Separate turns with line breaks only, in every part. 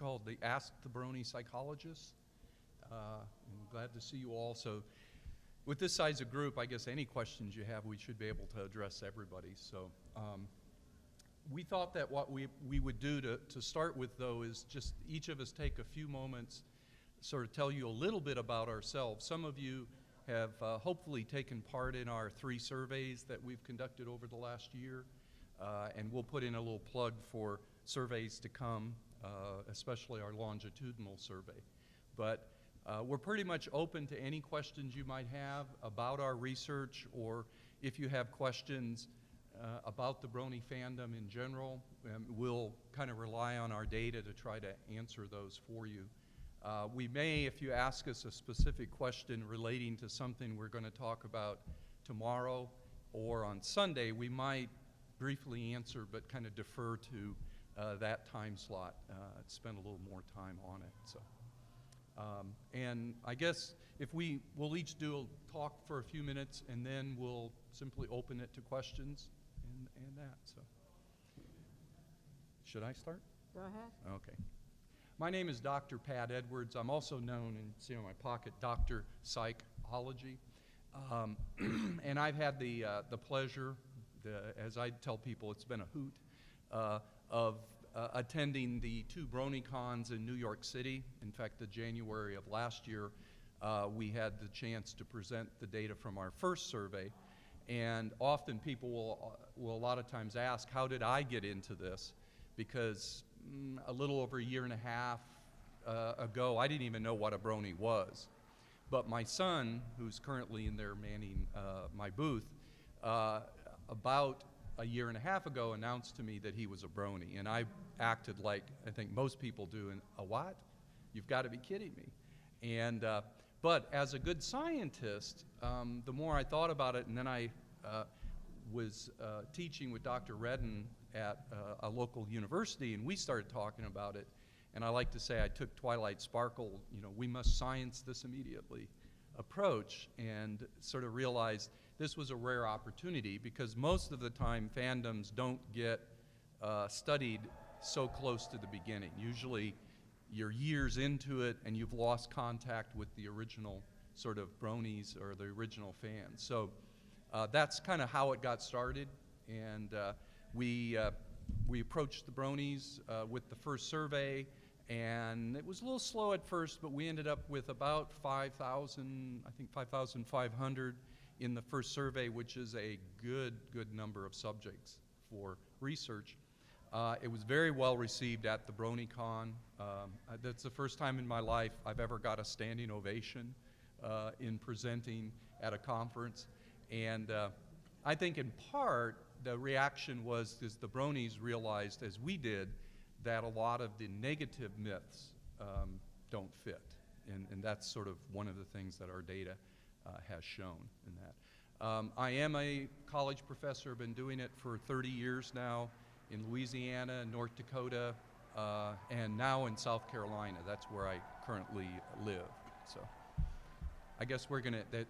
called the Ask the Brony Psychologists. I'm glad to see you all. So with this size of group, I guess any questions you have, we should be able to address everybody. So we thought that what we would do to start with, though, is just each of us take a few moments, sort of tell you a little bit about ourselves. Some of you have hopefully taken part in our 3 surveys that we've conducted over the last year, and we'll put in a little plug for surveys to come, especially our longitudinal survey. But we're pretty much open to any questions you might have about our research, or if you have questions about the Brony fandom in general, we'll kind of rely on our data to try to answer those for you. We may, if you ask us a specific question relating to something we're going to talk about tomorrow or on Sunday, we might briefly answer but kind of defer to that time slot, spend a little more time on it. So, and I guess if we'll each do a talk for a few minutes, and then we'll simply open it to questions and that. So, should I start?
Go ahead.
Okay. My name is Dr. Pat Edwards. I'm also known, and see in my pocket, Dr. Psychology. And I've had the pleasure, as I tell people, it's been a hoot, of attending the 2 BronyCons in New York City. In fact, the January of last year, we had the chance to present the data from our first survey. And often people will a lot of times ask, how did I get into this? Because a little over a year and a half ago, I didn't even know what a Brony was. But my son, who's currently in there manning my booth, about a year and a half ago announced to me that he was a Brony. And I acted like I think most people do, and a what? You've got to be kidding me. And but as a good scientist, the more I thought about it, and then I was teaching with Dr. Redden at a local university, and we started talking about it. And I like to say I took Twilight Sparkle, we must science this immediately approach, and sort of realized this was a rare opportunity, because most of the time fandoms don't get studied so close to the beginning. Usually you're years into it and you've lost contact with the original sort of Bronies or the original fans. So that's kind of how it got started. And we approached the Bronies with the first survey, and it was a little slow at first, but we ended up with about 5,000, I think 5,500 in the first survey, which is a good number of subjects for research. It was very well received at the BronyCon. That's the first time in my life I've ever got a standing ovation in presenting at a conference. And I think in part the reaction was the Bronies realized, as we did, that a lot of the negative myths don't fit. And that's sort of one of the things that our data has shown in that. I am a college professor. I've been doing it for 30 years now in Louisiana, North Dakota, and now in South Carolina. That's where I currently live. So I guess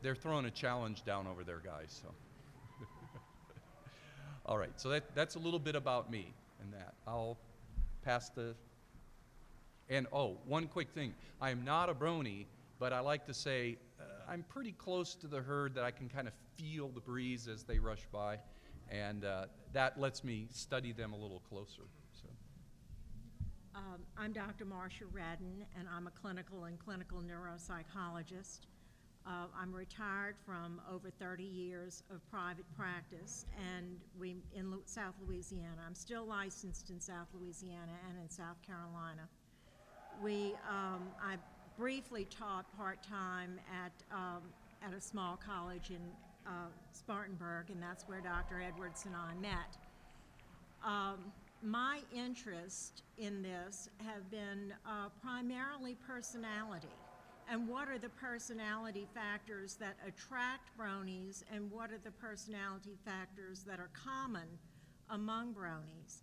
they're throwing a challenge down over there, guys. So. All right, so that's a little bit about me and that. I'll pass and oh, one quick thing. I am not a Brony, but I like to say I'm pretty close to the herd, that I can kind of feel the breeze as they rush by, and that lets me study them a little closer. So.
I'm Dr. Marcia Redden, and I'm a clinical neuropsychologist. I'm retired from over 30 years of private practice, and in South Louisiana. I'm still licensed in South Louisiana and in South Carolina. I briefly taught part-time at a small college in Spartanburg, and that's where Dr. Edwards and I met. My interest in this have been primarily personality. And what are the personality factors that attract Bronies, and what are the personality factors that are common among Bronies?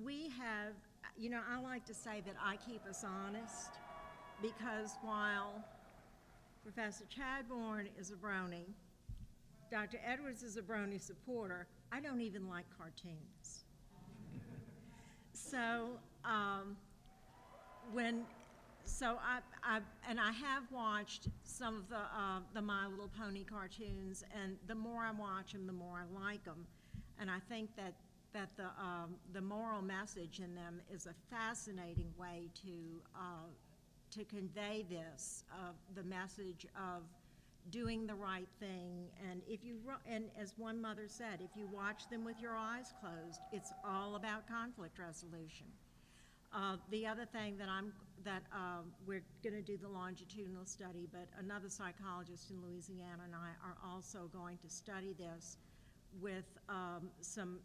We have, I like to say that I keep us honest, because while Professor Chadbourne is a Brony, Dr. Edwards is a Brony supporter, I don't even like cartoons. So when, so I have watched some of the My Little Pony cartoons, and the more I watch them, the more I like them. And I think that the moral message in them is a fascinating way to convey this, the message of doing the right thing. And and as one mother said, if you watch them with your eyes closed, it's all about conflict resolution. The other thing that we're going to do the longitudinal study, but another psychologist in Louisiana and I are also going to study this with some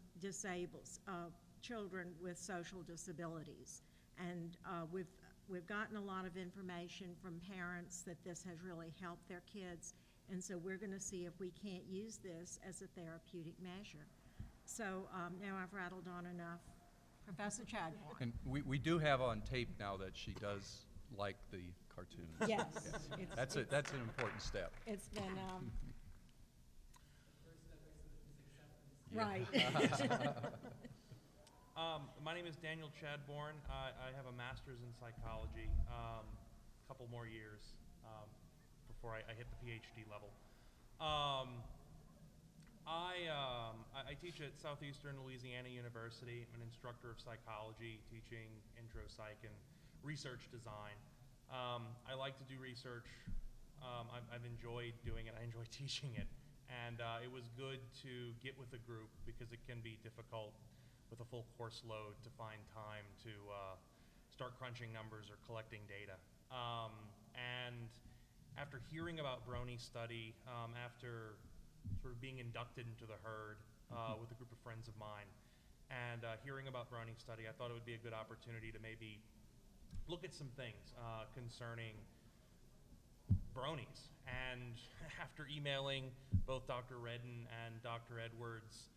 children with social disabilities. And we've gotten a lot of information from parents that this has really helped their kids, and so we're going to see if we can't use this as a therapeutic measure. So now I've rattled on enough. Professor Chadbourne.
And we do have on tape now that she does like the cartoons.
Yes.
That's an important step.
It's been,
Yeah.
right.
My name is Daniel Chadbourne. I have a master's in psychology, a couple more years before I hit the PhD level. I teach at Southeastern Louisiana University. I'm an instructor of psychology, teaching intro psych and research design. I like to do research. I've enjoyed doing it. I enjoy teaching it. And it was good to get with a group because it can be difficult with a full course load to find time to start crunching numbers or collecting data. And after hearing about Brony study, after sort of being inducted into the herd with a group of friends of mine, and hearing about Brony study, I thought it would be a good opportunity to maybe look at some things concerning Bronies. And after emailing both Dr. Redden and Dr. Edwards,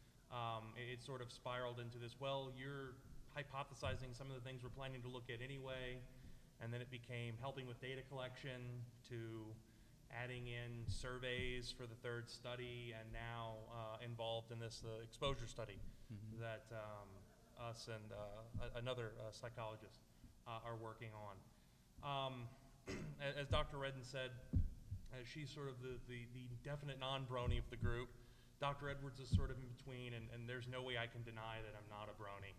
it sort of spiraled into this, well, you're hypothesizing some of the things we're planning to look at anyway, and then it became helping with data collection to adding in surveys for the third study, and now involved in this exposure study that us and another psychologist are working on. As Dr. Redden said, she's sort of the definite non-brony of the group. Dr. Edwards is sort of in between, and there's no way I can deny that I'm not a brony.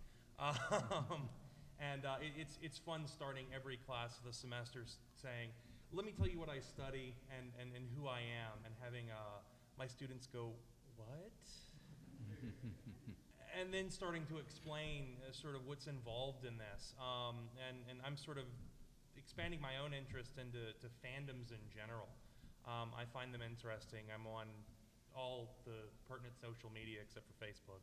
It's fun starting every class of the semester saying, let me tell you what I study and who I am, and having my students go, what? And then starting to explain sort of what's involved in this. And I'm sort of expanding my own interest into fandoms in general. I find them interesting. I'm on all the pertinent social media except for Facebook.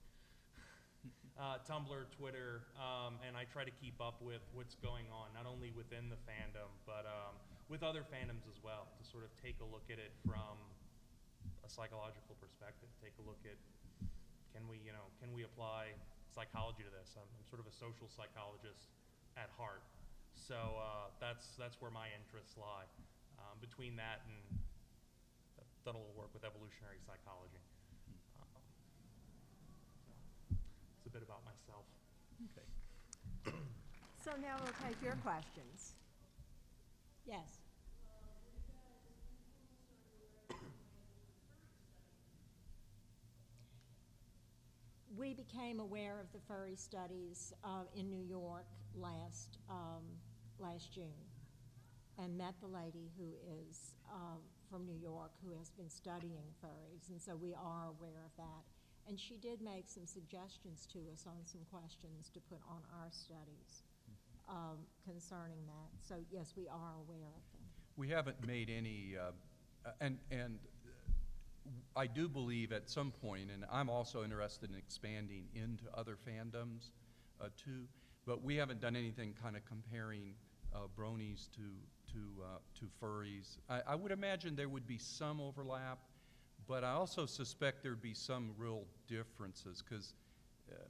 Tumblr, Twitter, and I try to keep up with what's going on, not only within the fandom, but with other fandoms as well, to sort of take a look at it from a psychological perspective, take a look at, can we apply psychology to this? I'm sort of a social psychologist at heart, so that's where my interests lie. Between that and I've done a little work with evolutionary psychology. It's a bit about myself.
Okay.
So now we'll take your questions. Yes. We became aware of the furry studies in New York last June, and met the lady who is from New York who has been studying furries, and so we are aware of that. And she did make some suggestions to us on some questions to put on our studies concerning that. So yes, we are aware of them.
We haven't made any, and I do believe at some point, and I'm also interested in expanding into other fandoms too, but we haven't done anything kind of comparing bronies to furries. I would imagine there would be some overlap, but I also suspect there'd be some real differences, because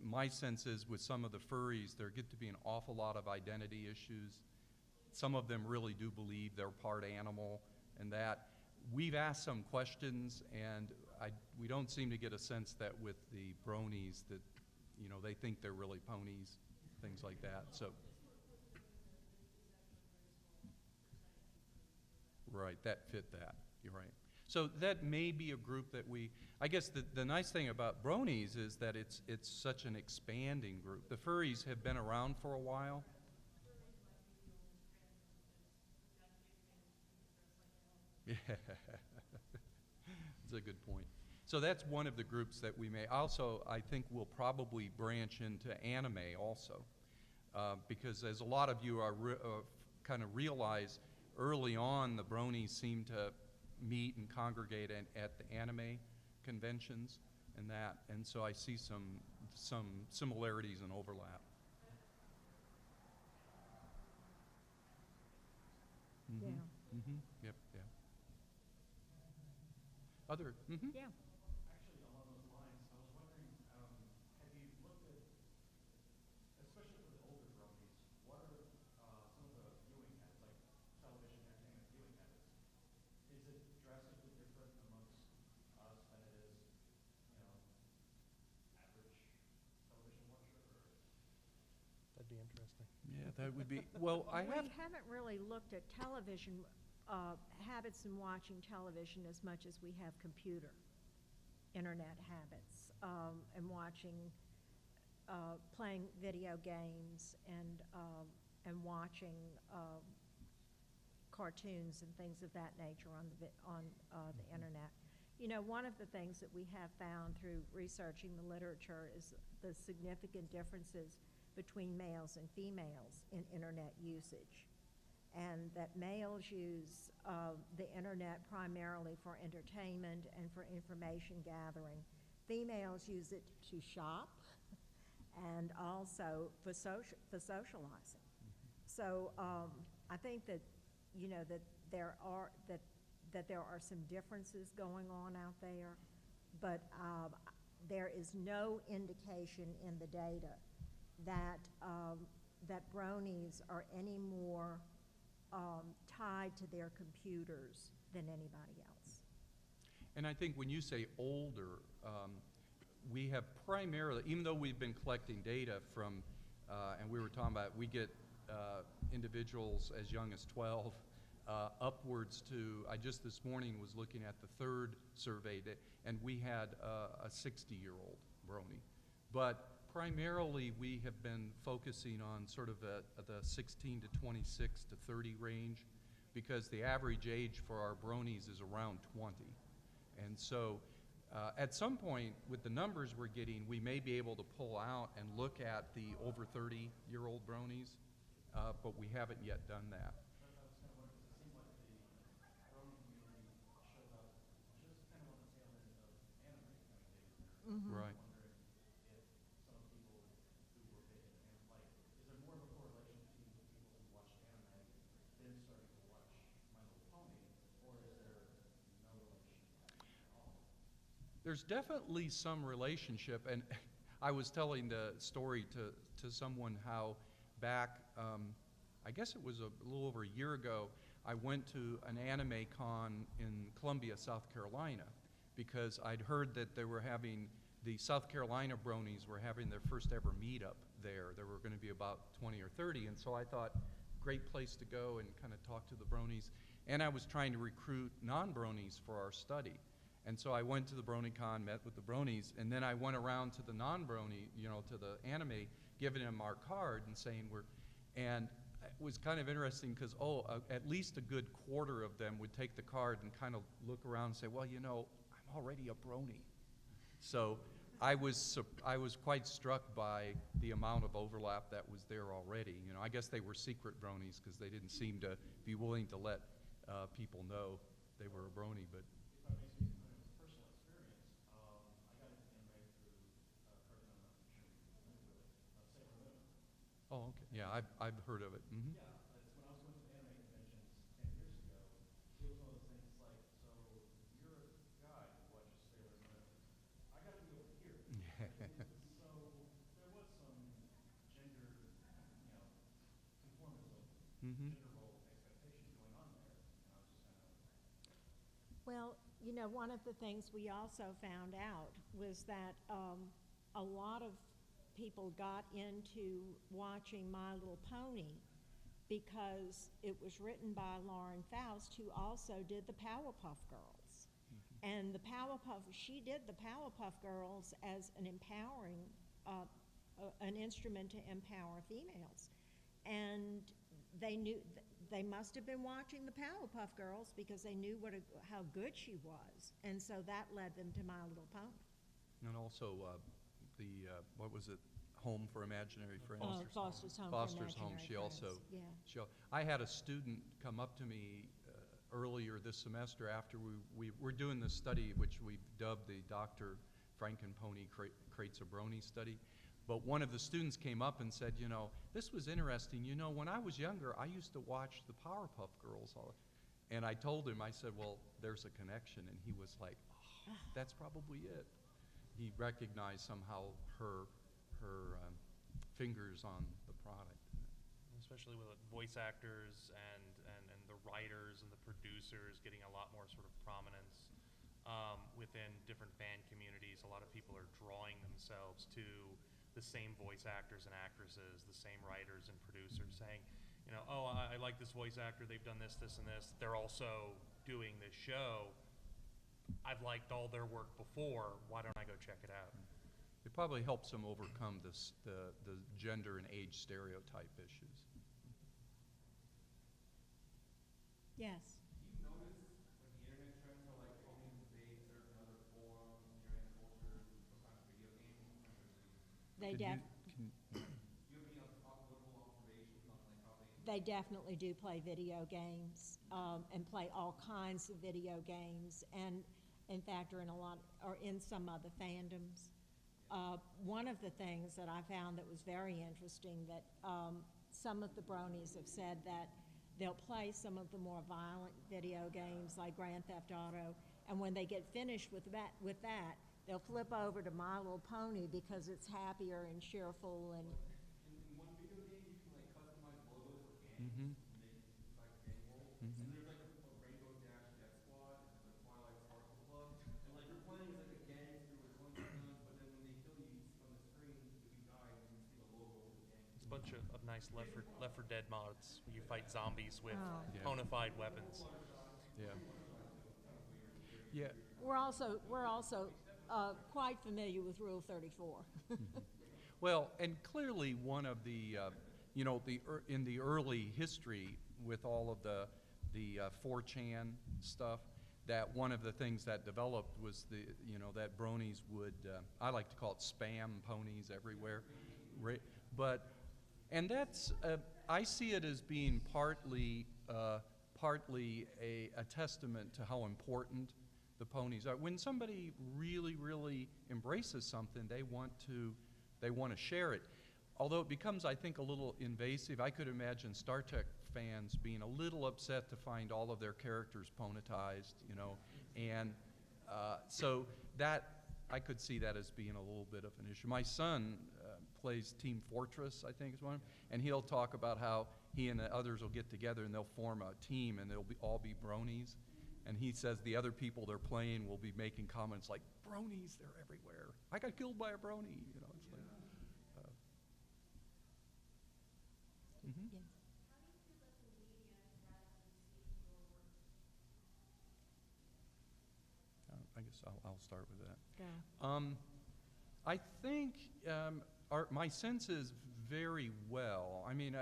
my sense is with some of the furries, there get to be an awful lot of identity issues. Some of them really do believe they're part animal, and that we've asked some questions, and we don't seem to get a sense that with the bronies that, they think they're really ponies, things like that. So right, that fit that. You're right. So that may be a group that I guess the nice thing about Bronies is that it's such an expanding group. The furries have been around for a while. Yeah, that's a good point. So that's one of the groups that we may also, I think we'll probably branch into anime also. Because as a lot of you are kind of realize, early on the Bronies seem to meet and congregate at the anime conventions and that, and so I see some similarities and overlap.
Yeah.
Mm-hmm. Yep. Yeah. Other. Mm-hmm.
Yeah.
Actually, along those lines, I was wondering, have you looked at, especially for the older Bronies, what are some of the viewing habits, like television entertainment viewing habits? Is it drastically different amongst us than it is, average television watcher? Or?
That'd be interesting.
Yeah, that would be. Well,
We haven't really looked at television habits and watching television as much as we have internet habits, and watching, playing video games and watching cartoons and things of that nature on the internet. You know, one of the things that we have found through researching the literature is the significant differences between males and females in internet usage, and that males use the internet primarily for entertainment and for information gathering. Females use it to shop and also for socializing. So I think that, that there are some differences going on out there, but there is no indication in the data that Bronies are any more tied to their computers than anybody else.
And I think when you say older, we have primarily, even though we've been collecting data from, and we were talking about, we get individuals as young as 12, upwards to, I just this morning was looking at the third survey, and we had a 60-year-old Brony. But primarily, we have been focusing on sort of the 16 to 26 to 30 range, because the average age for our Bronies is around 20. And so at some point, with the numbers we're getting, we may be able to pull out and look at the over 30-year-old Bronies, but we haven't yet done that.
Mm-hmm.
Right. There's definitely some relationship, and I was telling the story to someone how back, I guess it was a little over a year ago, I went to an anime con in Columbia, South Carolina, because I'd heard that they were having, the South Carolina Bronies were having their first ever meetup there. There were going to be about 20 or 30, and so I thought, great place to go and kind of talk to the Bronies. And I was trying to recruit non-Bronies for our study. And so I went to the BronyCon, met with the Bronies, and then I went around to the non-Brony, to the anime, giving them our card and saying and it was kind of interesting because, at least a good quarter of them would take the card and kind of look around and say, well, I'm already a Brony. So I was quite struck by the amount of overlap that was there already. I guess they were secret Bronies because they didn't seem to be willing to let people know they were a Brony, but. Oh, okay. Yeah, I've heard of it. Mm-hmm.
Yeah, it's when I was going to the anime conventions 10 years ago, it was one of those things like, so you're a guy who watches Sailor Moon. I got to be over here. So there was some gender, conformism,
Mm-hmm.
gender role expectation going on there. And I was just kind of.
Well, one of the things we also found out was that a lot of people got into watching My Little Pony because it was written by Lauren Faust, who also did the Powerpuff Girls. And she did the Powerpuff Girls as an empowering, an instrument to empower females. And they must have been watching the Powerpuff Girls because they knew how good she was. And so that led them to My Little Pony.
And also, what was it, Home for Imaginary Friends?
Foster's Home
Foster's
for
Home.
Imaginary
She
Friends.
also,
Yeah.
I had a student come up to me earlier this semester after we were doing this study, which we've dubbed the Dr. Frankenpony Creates a Brony study. But one of the students came up and said, you know, this was interesting. You know, when I was younger, I used to watch the Powerpuff Girls. And I told him, I said, well, there's a connection. And he was like, oh, that's probably it. He recognized somehow her fingers on the product.
Especially with voice actors and the writers and the producers getting a lot more sort of prominence within different fan communities. A lot of people are drawing themselves to the same voice actors and actresses, the same writers and producers, saying, you know, oh, I like this voice actor, they've done this, this, and this. They're also doing this show. I've liked all their work before, why don't I go check it out?
It probably helps them overcome the gender and age stereotype issues.
Yes.
Do you notice like the internet trends are like ponies invade certain other forums, internet cultures, and sometimes video games?
They
Could
def-
you-
Do you have any notable observations on like how they?
They definitely do play video games and play all kinds of video games, and in fact are in some other fandoms. One of the things that I found that was very interesting that some of the Bronies have said that they'll play some of the more violent video games like Grand Theft Auto, and when they get finished with that, they'll flip over to My Little Pony because it's happier and cheerful and.
In one video game, you can like customize logos for gangs, and make like gang roles. And there's like a Rainbow Dash Death Squad, and there's a Twilight Sparkle Club, and like you're playing as like a gangster with guns, but then when they kill you, you see on the screen if you die, and you see the logo of the gang.
It's a bunch of nice Left 4 Dead mods where you fight zombies with
Yeah.
bona-fide weapons.
Yeah. Yeah.
We're also quite familiar with Rule 34.
Well, and clearly one of the, in the early history with all of the 4chan stuff, that one of the things that developed was that Bronies would, I like to call it spam ponies everywhere, and that's, I see it as being partly a testament to how important the ponies are. When somebody really, really embraces something, they want to share it. Although it becomes, I think, a little invasive. I could imagine Star Trek fans being a little upset to find all of their characters ponetized, and so that, I could see that as being a little bit of an issue. My son plays Team Fortress, I think is one, and he'll talk about how he and the others will get together and they'll form a team and they'll all be Bronies. And he says the other people they're playing will be making comments like, Bronies, they're everywhere. I got killed by a Brony, It's like,
Yes.
I guess I'll start with that.
Go.
I think my sense is very well. I mean,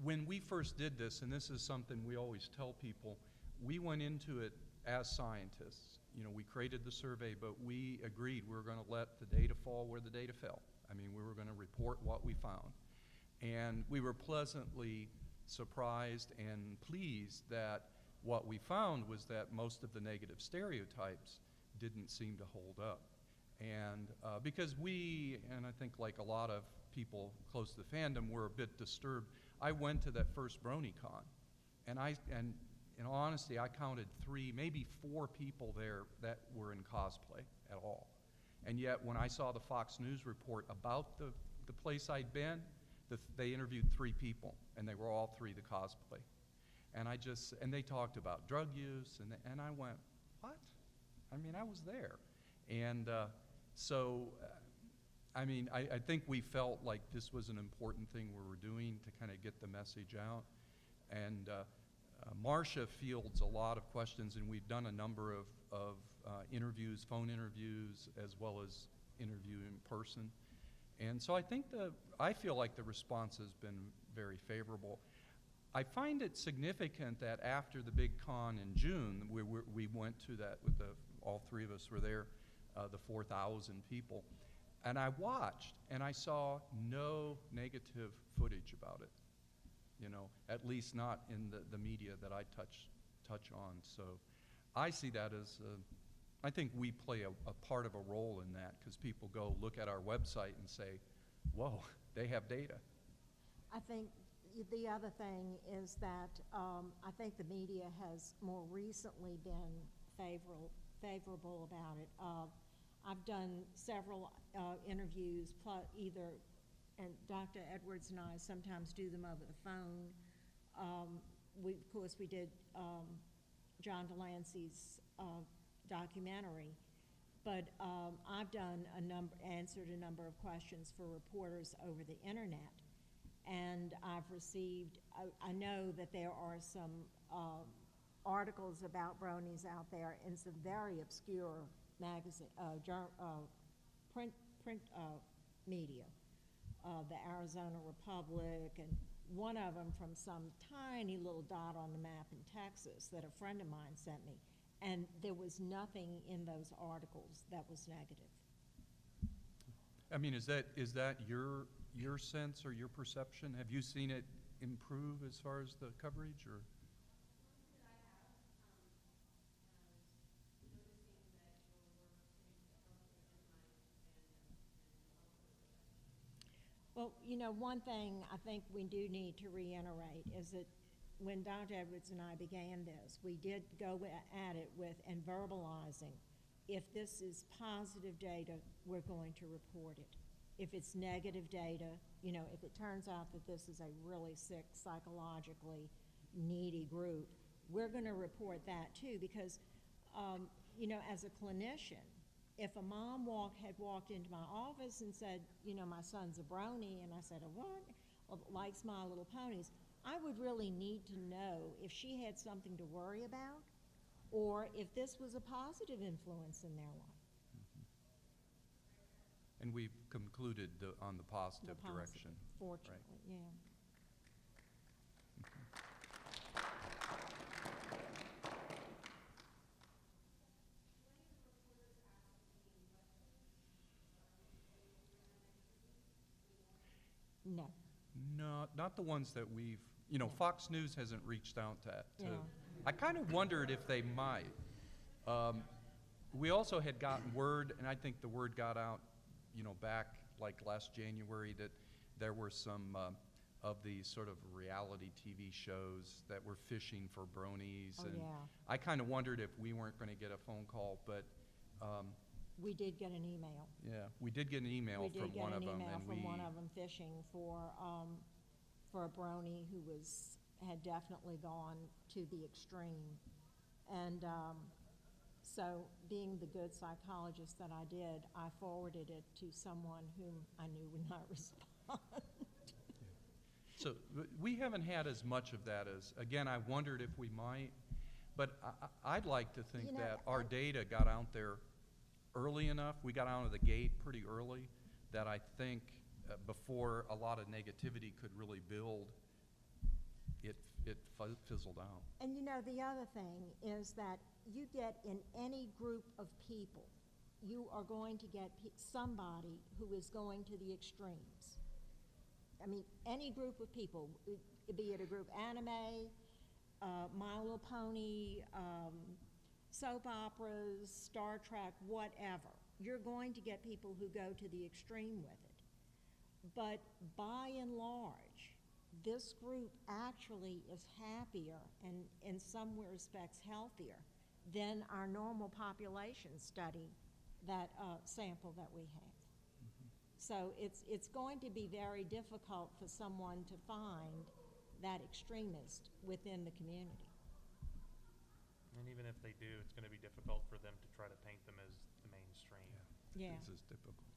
when we first did this, and this is something we always tell people, we went into it as scientists. We created the survey, but we agreed we were going to let the data fall where the data fell. I mean, we were going to report what we found. And we were pleasantly surprised and pleased that what we found was that most of the negative stereotypes didn't seem to hold up. And because we, and I think like a lot of people close to the fandom, were a bit disturbed. I went to that first BronyCon, and in all honesty, I counted 3, maybe 4 people there that were in cosplay at all. And yet, when I saw the Fox News report about the place I'd been, they interviewed 3 people, and they were all 3 the cosplay. And they talked about drug use, and I went, what? I mean, I was there. And so I mean, I think we felt like this was an important thing we were doing to kind of get the message out. And Marcia fields a lot of questions, and we've done a number of interviews, phone interviews, as well as interview in person. And so I feel like the response has been very favorable. I find it significant that after the big con in June, we went to that with all three of us were there, the 4,000 people. And I watched, and I saw no negative footage about it. You know, at least not in the media that I touch on. So I see that as, I think we play a part of a role in that, because people go look at our website and say, whoa, they have data.
I think the other thing is that I think the media has more recently been favorable about it. I've done several interviews, and Dr. Edwards and I sometimes do them over the phone. Of course, we did John Delancey's documentary, but I've done answered a number of questions for reporters over the internet, and I've received. I know that there are some articles about bronies out there in some very obscure magazine, print media, the Arizona Republic, and one of them from some tiny little dot on the map in Texas that a friend of mine sent me, and there was nothing in those articles that was negative.
I mean, is that your sense or your perception? Have you seen it improve as far as the coverage, or?
Well, you know, one thing I think we do need to reiterate is that when Dr. Edwards and I began this, we did go at it with and verbalizing, if this is positive data, we're going to report it. If it's negative data, you know, if it turns out that this is a really sick, psychologically needy group, we're going to report that too, because, you know, as a clinician, if a mom had walked into my office and said, you know, my son's a brony, and I said, a what? Well, likes My Little Ponies, I would really need to know if she had something to worry about, or if this was a positive influence in their life.
And we've concluded on the positive direction.
Fortunately,
right.
Yeah. No.
No, not the ones that we've, you know,
No.
Fox News hasn't reached out to.
Yeah.
I kind of wondered if they might. We also had gotten word, and I think the word got out, you know, back like last January, that there were some of these sort of reality TV shows that were fishing for bronies.
Oh,
and
yeah.
I kind of wondered if we weren't going to get a phone call, but
We did get an email.
yeah, we did get an email from one of them.
We did get an email
and
from one of them fishing for a brony who had definitely gone to the extreme. And so, being the good psychologist that I did, I forwarded it to someone whom I knew would not respond.
So we haven't had as much of that as, again, I wondered if we might, but I'd like to think
You know,
that our data got out there early enough, we got out of the gate pretty early, that I think before a lot of negativity could really build, it fizzled out.
And you know, the other thing is that you get in any group of people, you are going to get somebody who is going to the extremes. I mean, any group of people, be it a group anime, My Little Pony, soap operas, Star Trek, whatever. You're going to get people who go to the extreme with it. But by and large, this group actually is happier and in some respects healthier than our normal population study, that sample that we have. So it's going to be very difficult for someone to find that extremist within the community.
And even if they do, it's going to be difficult for them to try to paint them as the mainstream.
Yeah.
This is typical.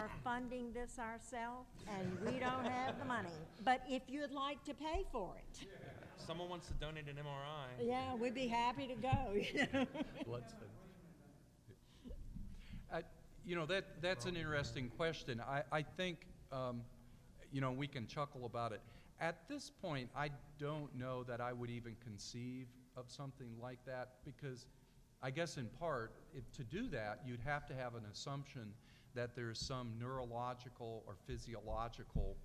are funding this ourselves, and we don't have the money. But if you'd like to pay for it,
Someone wants to donate an MRI.
yeah, we'd be happy to go, you know.
Blood study. You know, that's an interesting question. I think, you know, we can chuckle about it. At this point, I don't know that I would even conceive of something like that, because I guess in part, to do that, you'd have to have an assumption that there's some neurological or physiological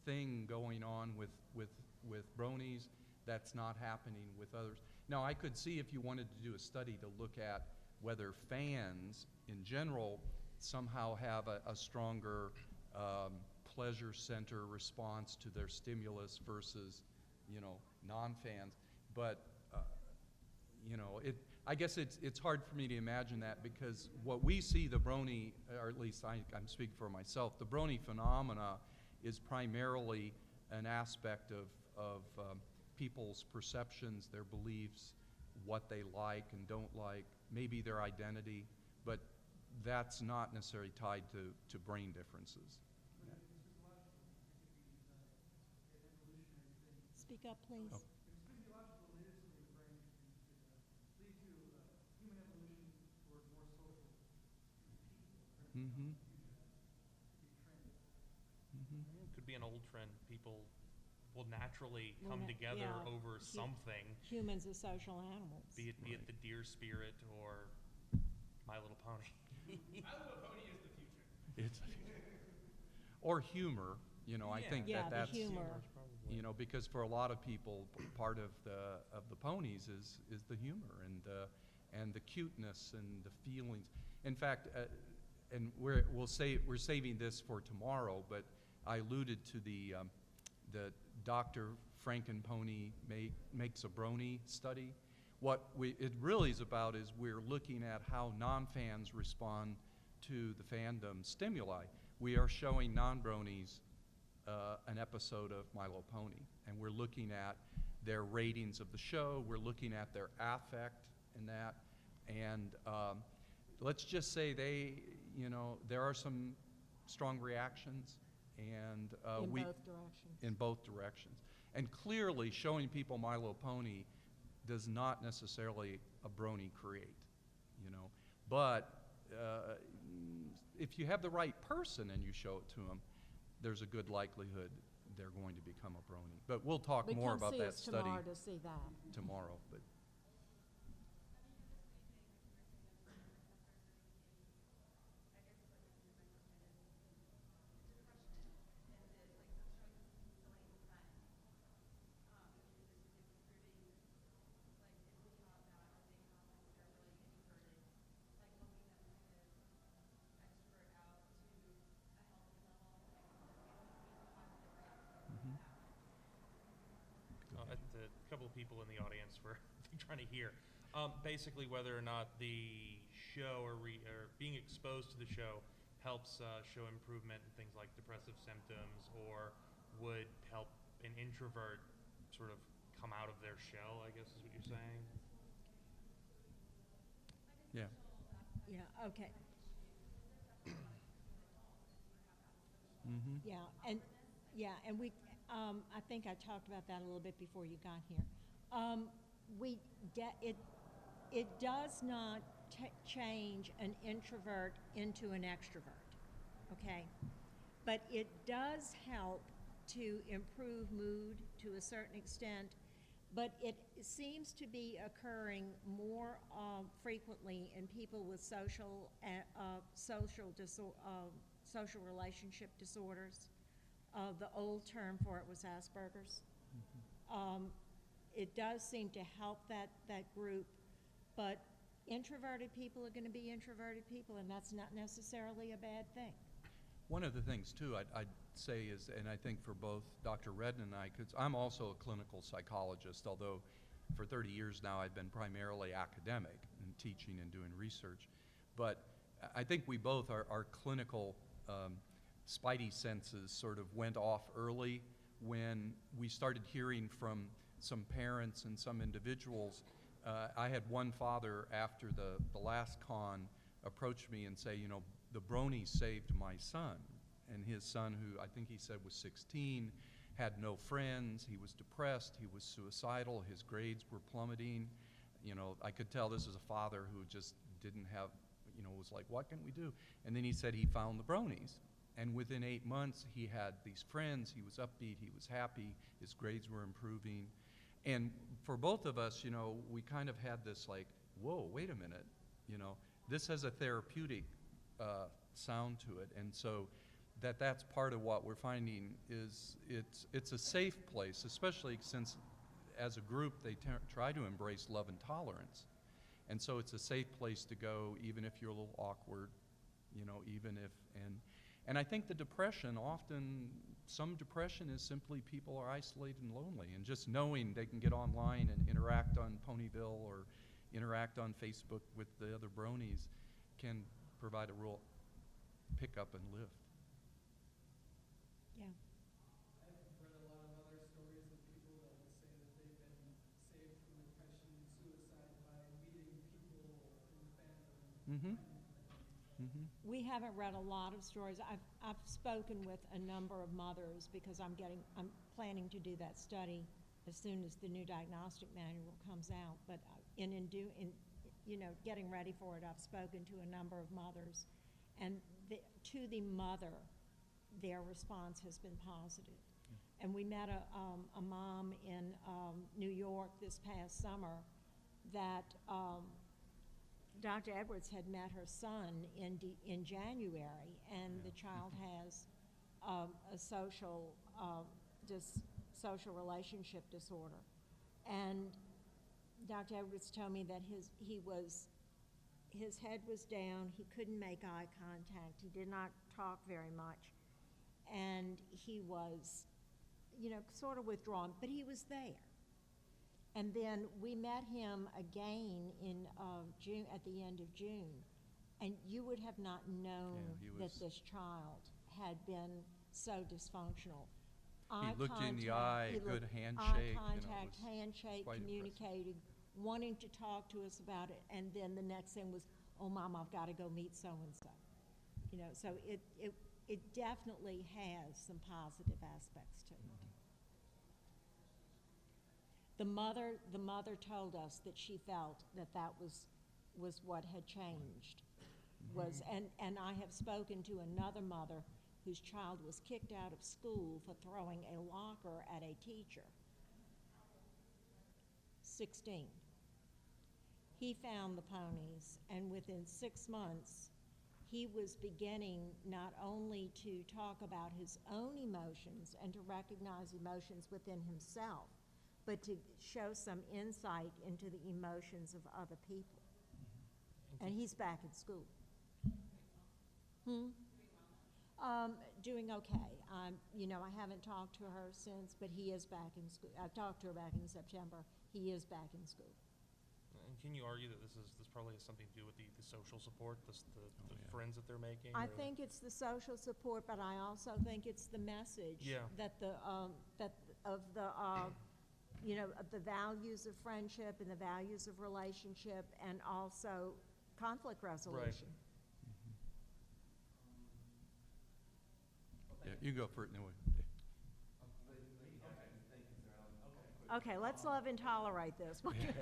thing going on with bronies that's not happening with others. Now, I could see if you wanted to do a study to look at whether fans in general somehow have a stronger pleasure center response to their stimulus versus, you know, non-fans. But, you know, I guess it's hard for me to imagine that, because what we see the brony, or at least I'm speaking for myself, the brony phenomena is primarily an aspect of people's perceptions, their beliefs, what they like and don't like, maybe their identity, but that's not necessarily tied to brain differences.
Speak up, please.
Oh. Mm-hmm. Mm-hmm.
It could be an old trend. People will naturally
Well,
come together
yeah.
over something,
Humans are social animals.
be it the deer spirit or My Little Pony.
My Little Pony is the future.
It's or humor, you know. I think
Yeah, the
that's
humor.
you know, because for a lot of people, part of the ponies is the humor and the cuteness and the feelings. In fact, and we're saving this for tomorrow, but I alluded to the Dr. Frankenpony makes a brony study. What it really is about is we're looking at how non-fans respond to the fandom stimuli. We are showing non-bronies an episode of My Little Pony, and we're looking at their ratings of the show. We're looking at their affect in that, and let's just say there are some strong reactions, and
In both directions.
in both directions. And clearly, showing people My Little Pony does not necessarily a brony create, you know. But if you have the right person and you show it to them, there's a good likelihood they're going to become a brony. But we'll talk
But
more
come
about
see
that
us
study
tomorrow to see that.
tomorrow. But
A couple of people in the audience were trying to hear. Basically, whether or not the show or being exposed to the show helps show improvement in things like depressive symptoms, or would help an introvert sort of come out of their shell, I guess is what you're saying.
yeah.
Yeah, okay.
Mm-hmm.
Yeah, and we, I think I talked about that a little bit before you got here. It does not change an introvert into an extrovert, okay? But it does help to improve mood to a certain extent, but it seems to be occurring more frequently in people with social relationship disorders. The old term for it was Asperger's. It does seem to help that group, but introverted people are going to be introverted people, and that's not necessarily a bad thing.
One of the things, too, I'd say is, and I think for both Dr. Redden and I, because I'm also a clinical psychologist, although for 30 years now I've been primarily academic and teaching and doing research. But I think we both, our clinical spidey senses sort of went off early when we started hearing from some parents and some individuals. I had one father after the last con approach me and say, you know, the Bronies saved my son. And his son, who I think he said was 16, had no friends, he was depressed, he was suicidal, his grades were plummeting. You know, I could tell this was a father who just didn't have, you know, was like, what can we do? And then he said he found the Bronies. And within 8 months, he had these friends, he was upbeat, he was happy, his grades were improving. And for both of us, you know, we kind of had this like, whoa, wait a minute, you know, this has a therapeutic sound to it. And so that's part of what we're finding is it's a safe place, especially since as a group they try to embrace love and tolerance. And so it's a safe place to go even if you're a little awkward, you know, even if, and I think the depression often, some depression is simply people are isolated and lonely, and just knowing they can get online and interact on Ponyville or interact on Facebook with the other Bronies can provide a real pick up and lift.
Yeah.
I've read a lot of other stories of people that would say that they've been saved from depression and suicide by meeting people in fandom.
Mm-hmm. Mm-hmm.
We haven't read a lot of stories. I've spoken with a number of mothers because I'm planning to do that study as soon as the new diagnostic manual comes out. But in you know, getting ready for it, I've spoken to a number of mothers, and to the mother, their response has been positive. Yeah. And we met a mom in New York this past summer that Dr. Edwards had met her son in January, and
Yeah.
the child has a social relationship disorder. And Dr. Edwards told me that his head was down, he couldn't make eye contact, he did not talk very much, and he was, you know, sort of withdrawn, but he was there. And then we met him again in June, at the end of June, and you would have not known that this child had been so dysfunctional.
He looked you in the eye, good handshake.
Eye contact,
you know,
handshake,
quite
communicated, wanting to talk to us about it, and then the next thing was, oh, Mom, I've got to go meet so-and-so. You know, so it definitely has some positive aspects to it. The mother told us that she felt that was what had changed. And I have spoken to another mother whose child was kicked out of school for throwing a locker at a teacher. 16. He found the Ponies, and within 6 months, he was beginning not only to talk about his own emotions and to recognize emotions within himself, but to show some insight into the emotions of other people. And he's back in school. Doing okay. You know, I haven't talked to her since, but he is back in school. I talked to her back in September. He is back in school.
And can you argue that this probably has something to do with the social support, the
yeah.
friends that they're making?
I think it's the social support, but I also think it's the message that you know, of the values of friendship and the values of relationship, and also conflict resolution.
Yeah, you go for it anyway.
Okay, let's love and tolerate this.
I'll try to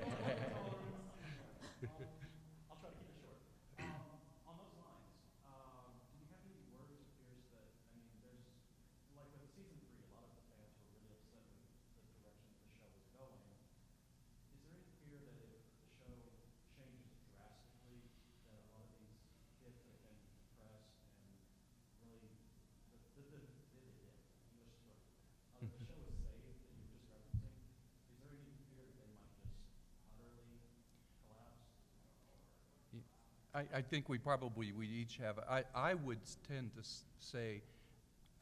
keep it short. On those lines, do you have any words or fears that, I mean, there's, like with season 3, a lot of the fans were really upset with the direction the show was going. Is there any fear that if the show changes drastically, that a lot of these kids that have been depressed and really, the English sort of, the show is safe that you were just referencing, is there any fear that they might just utterly collapse?
I think we each have, I would tend to say,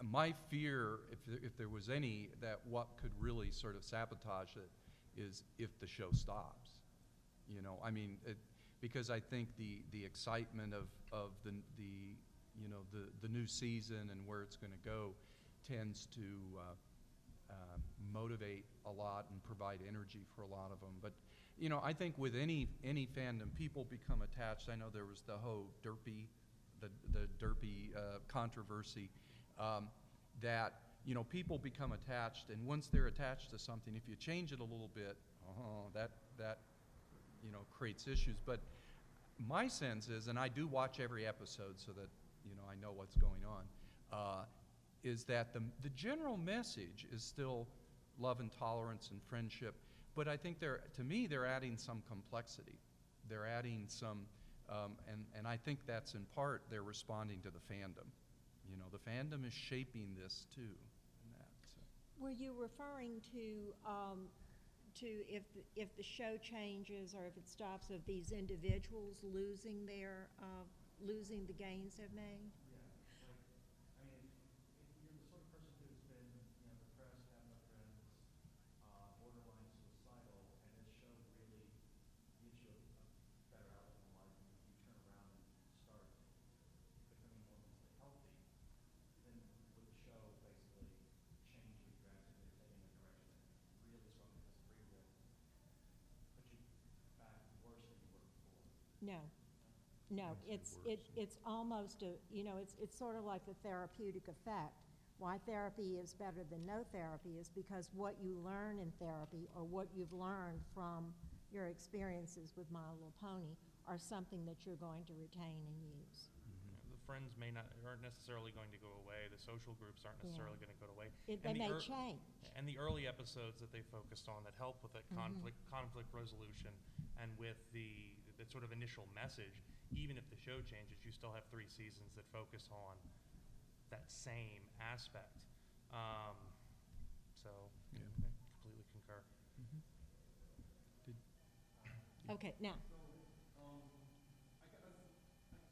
my fear, if there was any, that what could really sort of sabotage it is if the show stops. You know, I mean, because I think the excitement of the you know, the new season and where it's going to go tends to motivate a lot and provide energy for a lot of them. But you know, I think with any fandom, people become attached. I know there was the whole derpy the derpy controversy, that, you know, people become attached, and once they're attached to something, if you change it a little bit, that you know, creates issues. But my sense is, and I do watch every episode so that, you know, I know what's going on, is that the general message is still love and tolerance and friendship, but I think to me, they're adding some complexity. They're adding some, and I think that's in part they're responding to the fandom. You know, the fandom is shaping this too. In that, so.
Were you referring to if the show changes or if it stops, of these individuals losing losing the gains they've made?
Yeah, like, I mean, if you're the sort of person who's been, you know, depressed, have no friends, borderline suicidal, and this show really gives you a better outlook on life, and you turn around and start becoming more mentally healthy, then would the show basically change you drastically, taking a direction that really strongly disagree with, put you back worse than you were before?
No. No,
I'd say worse.
it's almost a, you know, it's sort of like the therapeutic effect. Why therapy is better than no therapy is because what you learn in therapy, or what you've learned from your experiences with My Little Pony, are something that you're going to retain and use.
The friends aren't necessarily going to go away. The social groups aren't necessarily going to go away.
They may change.
And the early episodes that they focused on that help with that conflict resolution and with the sort of initial message, even if the show changes, you still have 3 seasons that focus on that same aspect. So,
Yeah.
I completely concur.
Okay, now,
So, I guess, like,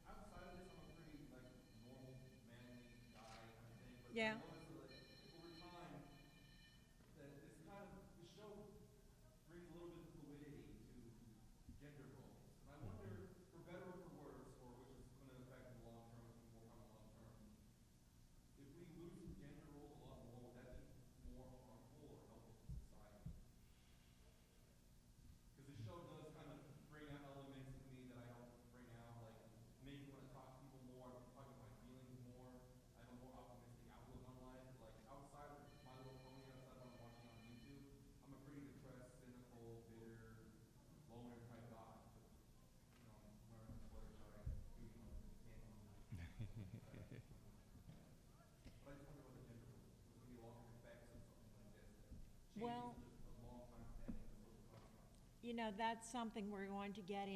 outside of this, I'm a pretty, like, normal, manly guy kind of thing, but
Yeah.
I noticed that, like, over time, that this kind of, the show brings a little bit of fluidity to gender roles. And I wonder, for better or for worse, or which is going to affect in the long term, which is more common long term, if we lose gender roles a lot more, would that be more harmful or helpful to society? Because the show does kind of bring out elements in me that I don't bring out, like make me want to talk to people more, talk about my feelings more. I have a more optimistic outlook on life. Like outside of My Little Pony, outside of what I'm watching on YouTube, I'm a pretty depressed, cynical, bitter, loner type guy. But, you know, I'm wearing a sweater shirt, you know, can't But I just wonder what the gender was. Was going to be long-term effects of something like this that changes
Well,
just a long time standing social construct.
you know, that's something we're going to get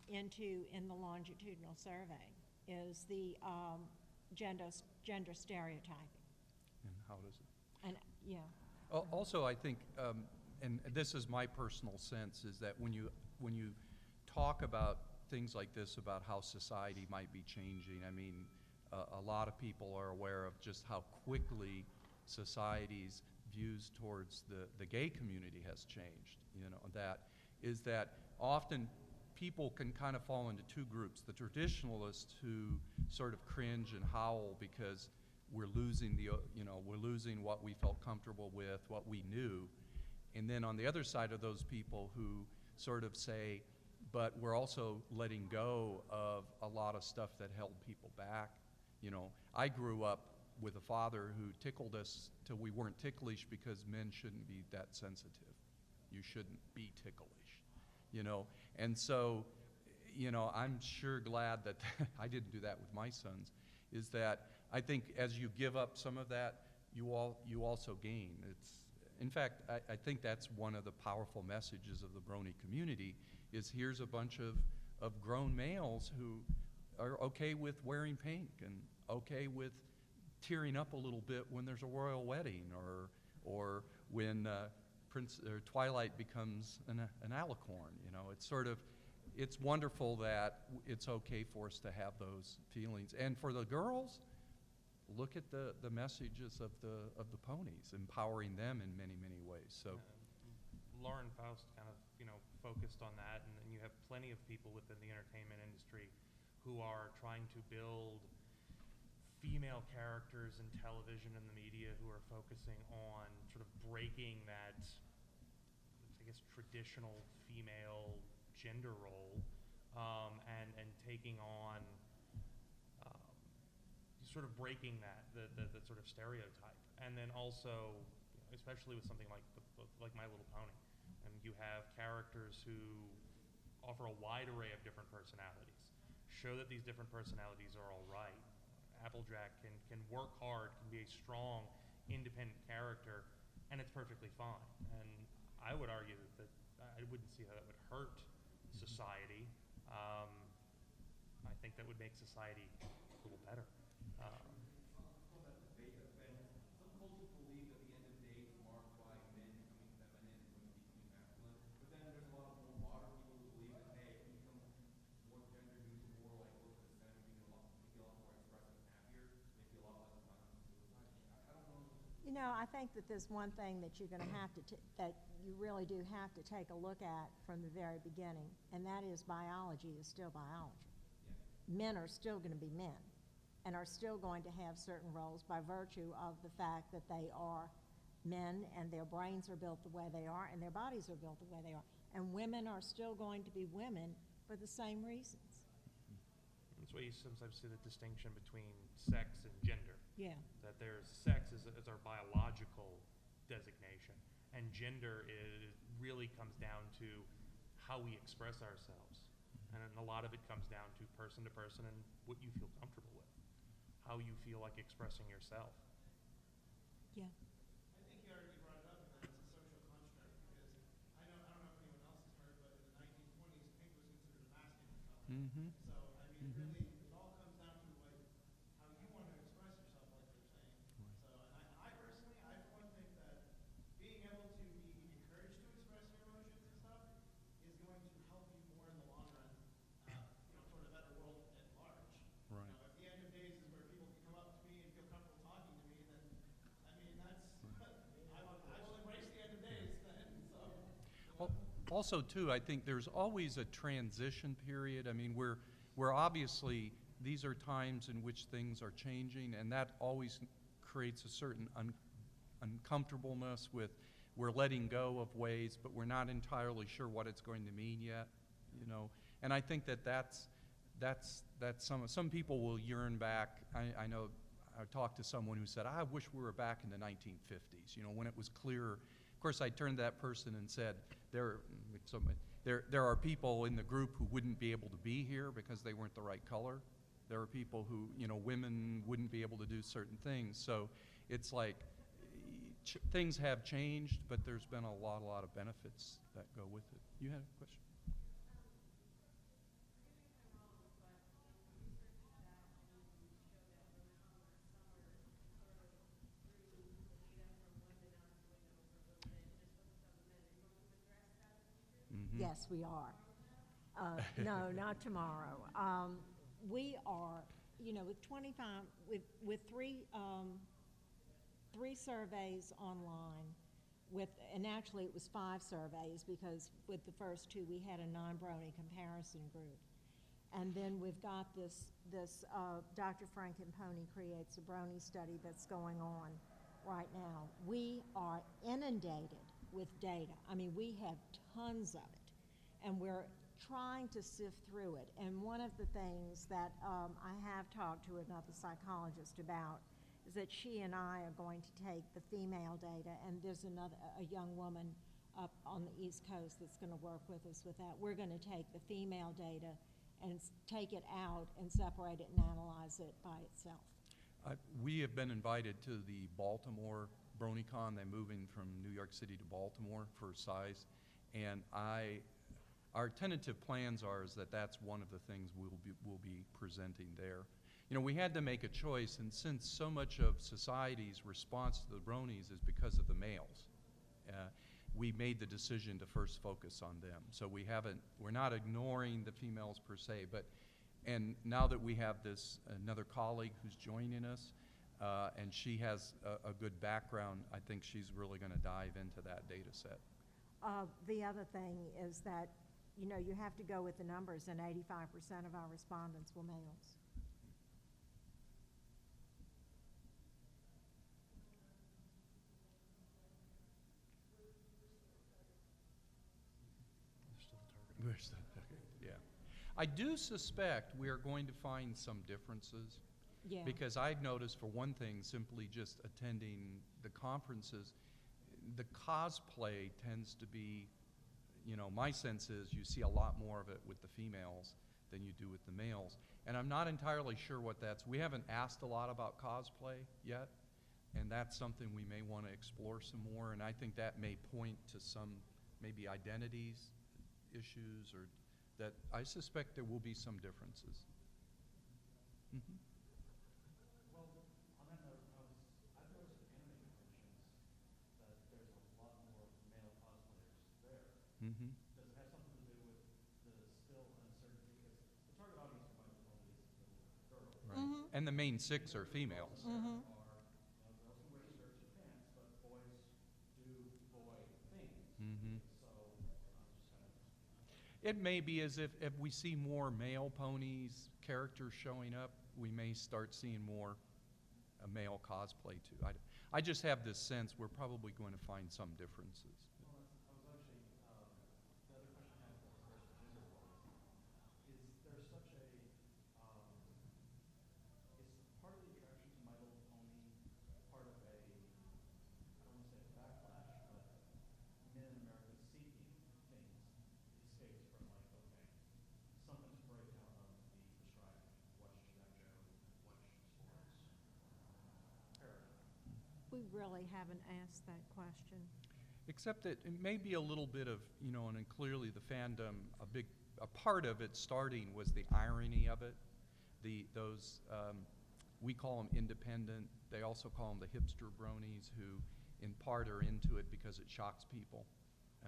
into in the longitudinal survey, is the gender stereotyping.
And how does it?
And, yeah,
Also, I think, and this is my personal sense, is that when you talk about things like this, about how society might be changing, I mean, a lot of people are aware of just how quickly society's views towards the gay community has changed. You know, that often people can kind of fall into 2 groups: the traditionalists who sort of cringe and howl because we're losing we're losing what we felt comfortable with, what we knew. And then on the other side of those people who sort of say, but we're also letting go of a lot of stuff that held people back. You know, I grew up with a father who tickled us till we weren't ticklish because men shouldn't be that sensitive. You shouldn't be ticklish, you know. And so, you know, I'm sure glad that I didn't do that with my sons, is that I think as you give up some of that, you also gain. In fact, I think that's one of the powerful messages of the Brony community, is here's a bunch of grown males who are okay with wearing pink and okay with tearing up a little bit when there's a royal wedding, or when Twilight becomes an alicorn. You know, it's wonderful that it's okay for us to have those feelings. And for the girls, look at the messages of the ponies, empowering them in many, many ways. So,
Lauren Faust kind of, you know, focused on that, and then you have plenty of people within the entertainment industry who are trying to build female characters in television and the media, who are focusing on sort of breaking that, I guess, traditional female gender role, and taking on sort of breaking that sort of stereotype. And then also, especially with something like like My Little Pony, and you have characters who offer a wide array of different personalities, show that these different personalities are all right. Applejack can work hard, can be a strong, independent character, and it's perfectly fine. And I would argue that I wouldn't see how that would hurt society. I think that would make society a little better.
On that debate, Ben, some cultures believe that the end of days is marked by men becoming feminine and women becoming masculine. But then there's a lot of more modern people who believe that, hey, if we become more gender neutral, more like close to the center, we can make it a lot more expressive and happier, make it a lot less about suicide. I don't know.
You know, I think that there's one thing that you're going to have to, that you really do have to take a look at from the very beginning, and that is biology is still biology. Men are still going to be men and are still going to have certain roles by virtue of the fact that they are men and their brains are built the way they are and their bodies are built the way they are. And women are still going to be women for the same reasons.
That's why you sometimes see the distinction between sex and gender.
Yeah.
That there's sex is our biological designation, and gender really comes down to how we express ourselves. And a lot of it comes down to person and what you feel comfortable with, how you feel like expressing yourself.
Yeah.
I think you already brought it up, and that it's a social construct, because I don't know if anyone else has heard, but in the 1920s, pink was considered a masculine color.
Mm-hmm.
So, I mean, really, it all comes down to like how you want to express yourself, like they're saying. So, and I personally, I for one think that being able to be encouraged to express your emotions and stuff is going to help you more in the long run, toward a better world at large.
Right.
If the end of days is where people can come up to me and feel comfortable talking to me, then, I mean, that's, I will embrace the end of days then, so.
Also, too, I think there's always a transition period. I mean, we're obviously, these are times in which things are changing, and that always creates a certain uncomfortableness with, we're letting go of ways, but we're not entirely sure what it's going to mean yet, you know. And I think that's some people will yearn back. I know I talked to someone who said, I wish we were back in the 1950s, you know, when it was clearer. Of course, I turned to that person and said, there are people in the group who wouldn't be able to be here because they weren't the right color. There are people who, you know, women wouldn't be able to do certain things. So it's like things have changed, but there's been a lot of benefits that go with it. You had a question?
Yes, we are. No, not tomorrow. We are, you know, with 25, with three surveys online, and actually it was 5 surveys because with the first 2 we had a non-Brony comparison group. And then we've got this Dr. Frankenpony creates a Brony study that's going on right now. We are inundated with data. I mean, we have tons of it. And we're trying to sift through it. And one of the things that I have talked to another psychologist about is that she and I are going to take the female data, and there's a young woman up on the East Coast that's going to work with us with that. We're going to take the female data and take it out and separate it and analyze it by itself.
We have been invited to the Baltimore BronyCon. They're moving from New York City to Baltimore for size, and our tentative plans are is that that's one of the things we'll be presenting there. You know, we had to make a choice, and since so much of society's response to the Bronies is because of the males, we made the decision to first focus on them. So we're not ignoring the females per se, and now that we have another colleague who's joining us, and she has a good background, I think she's really going to dive into that data set.
The other thing is that, you know, you have to go with the numbers, and 85% of our respondents were males.
We're still, okay, yeah. I do suspect we are going to find some differences.
Yeah.
Because I've noticed, for one thing, simply just attending the conferences, the cosplay tends to be, my sense is you see a lot more of it with the females than you do with the males. And I'm not entirely sure what that's, we haven't asked a lot about cosplay yet, and that's something we may want to explore some more, and I think that may point to some maybe identities issues, or that I suspect there will be some differences. Mhm.
Well, on that note, I've noticed at anime conventions that there's a lot more male cosplayers there.
Mhm.
Does it have something to do with the still uncertainty? Because the target audience for My Little Pony is little girls.
Right. And the main 6 are females.
Mm-hmm.
Are, girls can wear skirts and pants, but boys do boy things.
Mhm.
So I'm just kind of.
It may be as if we see more male ponies characters showing up, we may start seeing more male cosplay too. I just have this sense we're probably going to find some differences.
Well, I was actually, the other question I had with regards to gender roles, is there such a, is part of the attraction to My Little Pony part of a, I don't want to say a backlash, but men in America seeking things, escapes from like, okay, something to break out of the prescribed watch G.I. Joe, watch sports paradigm?
We really haven't asked that question.
Except that it may be a little bit of, and clearly the fandom, a part of it starting was the irony of it. We call them independent. They also call them the hipster bronies, who in part are into it because it shocks people.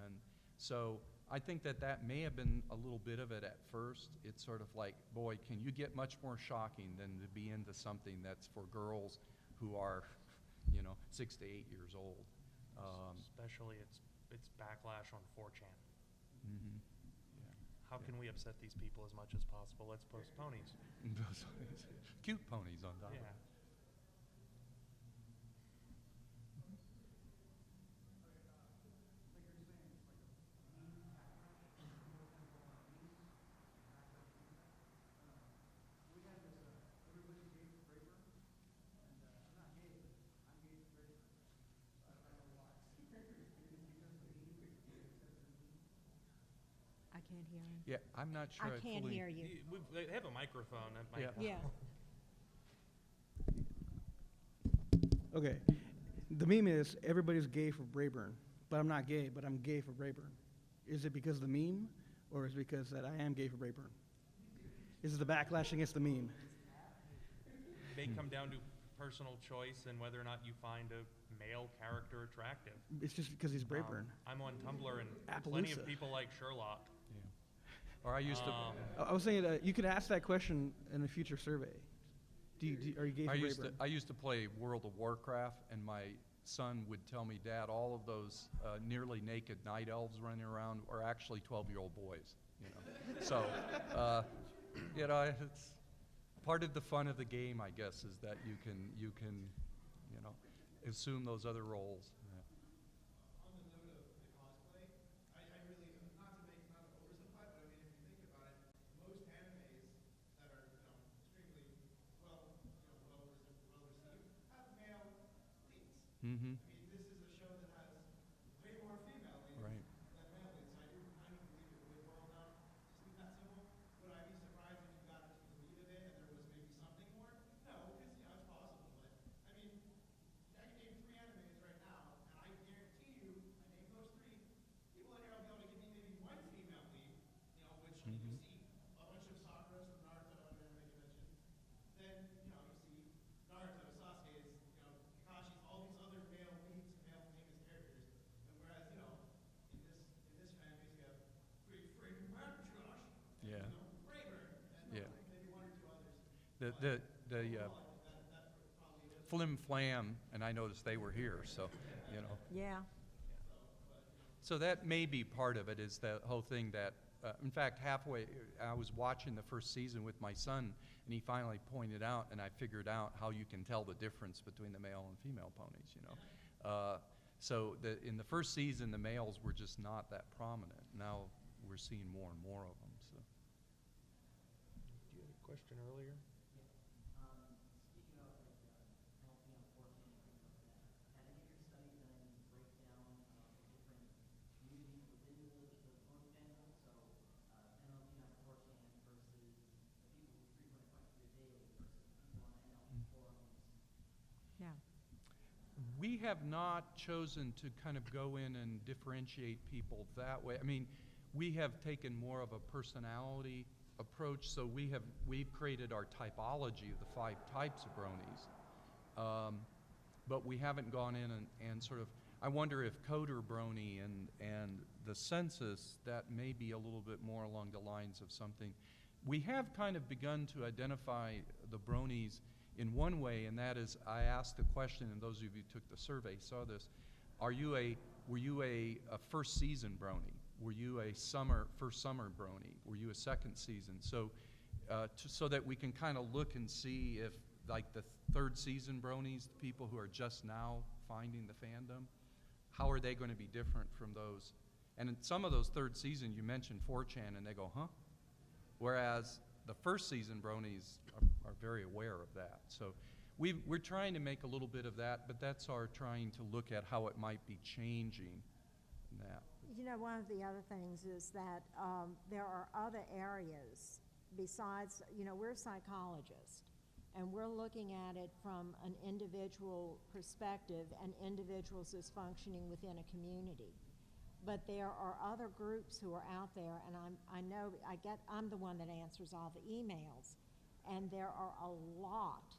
And so I think that may have been a little bit of it at first. It's sort of like, boy, can you get much more shocking than to be into something that's for girls who are, 6 to 8 years old.
Especially it's backlash on 4chan.
Mhm.
How can we upset these people as much as possible? Let's post ponies.
Cute ponies on top of
Yeah.
it.
I can't hear him.
Yeah, I'm not sure
I can't
fully
hear you.
They have a microphone. That might
Yeah.
help.
Yeah.
Okay. The meme is everybody's gay for Brayburn, but I'm not gay, but I'm gay for Brayburn. Is it because of the meme, or is it because that I am gay for Brayburn? Is it the backlash against the meme?
It may come down to personal choice and whether or not you find a male character attractive.
It's just because he's Brayburn.
I'm on Tumblr, and plenty of
Appaloosa.
people like Sherlock.
Or I used to.
I was saying you could ask that question in a future survey. Are you gay for Brayburn?
I used to play World of Warcraft, and my son would tell me, Dad, all of those nearly naked night elves running around are actually 12-year-old boys. So, it's part of the fun of the game, I guess, is that you can assume those other roles. Yeah.
On the note of the cosplay, I really, not to oversimplify, but I mean, if you think about it, most animes that are, extremely well received have male leads.
Mm-hmm.
I mean, this is a show that has way more female leads
Right.
than male leads. I do believe it would boil down to something that simple. Would I be surprised if you got into the meat of it and there was maybe something more? No, because, it's possible. But, I mean, I can name 3 animes right now, and I guarantee you, I name those 3, people in here will be able to give me maybe 1 female lead, which you see a bunch of Sakura's from Naruto at an anime convention. Then, you see Naruto, Sasuke's, Kakashi's, all these other male leads, male famous characters. And whereas, in this fan base, you have Great Freak Josh,
Yeah.
Rayburn, and
Yeah.
maybe 1 or 2 others.
The
That probably is.
Flim Flam, and I noticed they were here, so,
Yeah.
So that may be part of it, is the whole thing that, in fact, halfway, I was watching the first season with my son, and he finally pointed out, and I figured out how you can tell the difference between the male and female ponies, So in the first season, the males were just not that prominent. Now we're seeing more and more of them, so.
Do you have a question earlier?
We have not chosen to kind of go in and differentiate people that way. I mean, we have taken more of a personality approach, so we've created our typology of the 5 types of bronies. But we haven't gone in and sort of, I wonder if coder brony and the census, that may be a little bit more along the lines of something. We have kind of begun to identify the bronies in one way, and that is, I asked the question, and those of you who took the survey saw this, were you a first season brony? Were you a first summer brony? Were you a second season? So, so that we can kind of look and see if, like the third season bronies, the people who are just now finding the fandom, how are they going to be different from those? And in some of those third season, you mentioned 4chan, and they go, huh? Whereas the first season bronies are very aware of that. So we're trying to make a little bit of that, but that's our trying to look at how it might be changing in that.
You know, one of the other things is that there are other areas besides, you know, we're psychologists, and we're looking at it from an individual perspective, and individuals is functioning within a community. But there are other groups who are out there, and I'm the one that answers all the emails, and there are a lot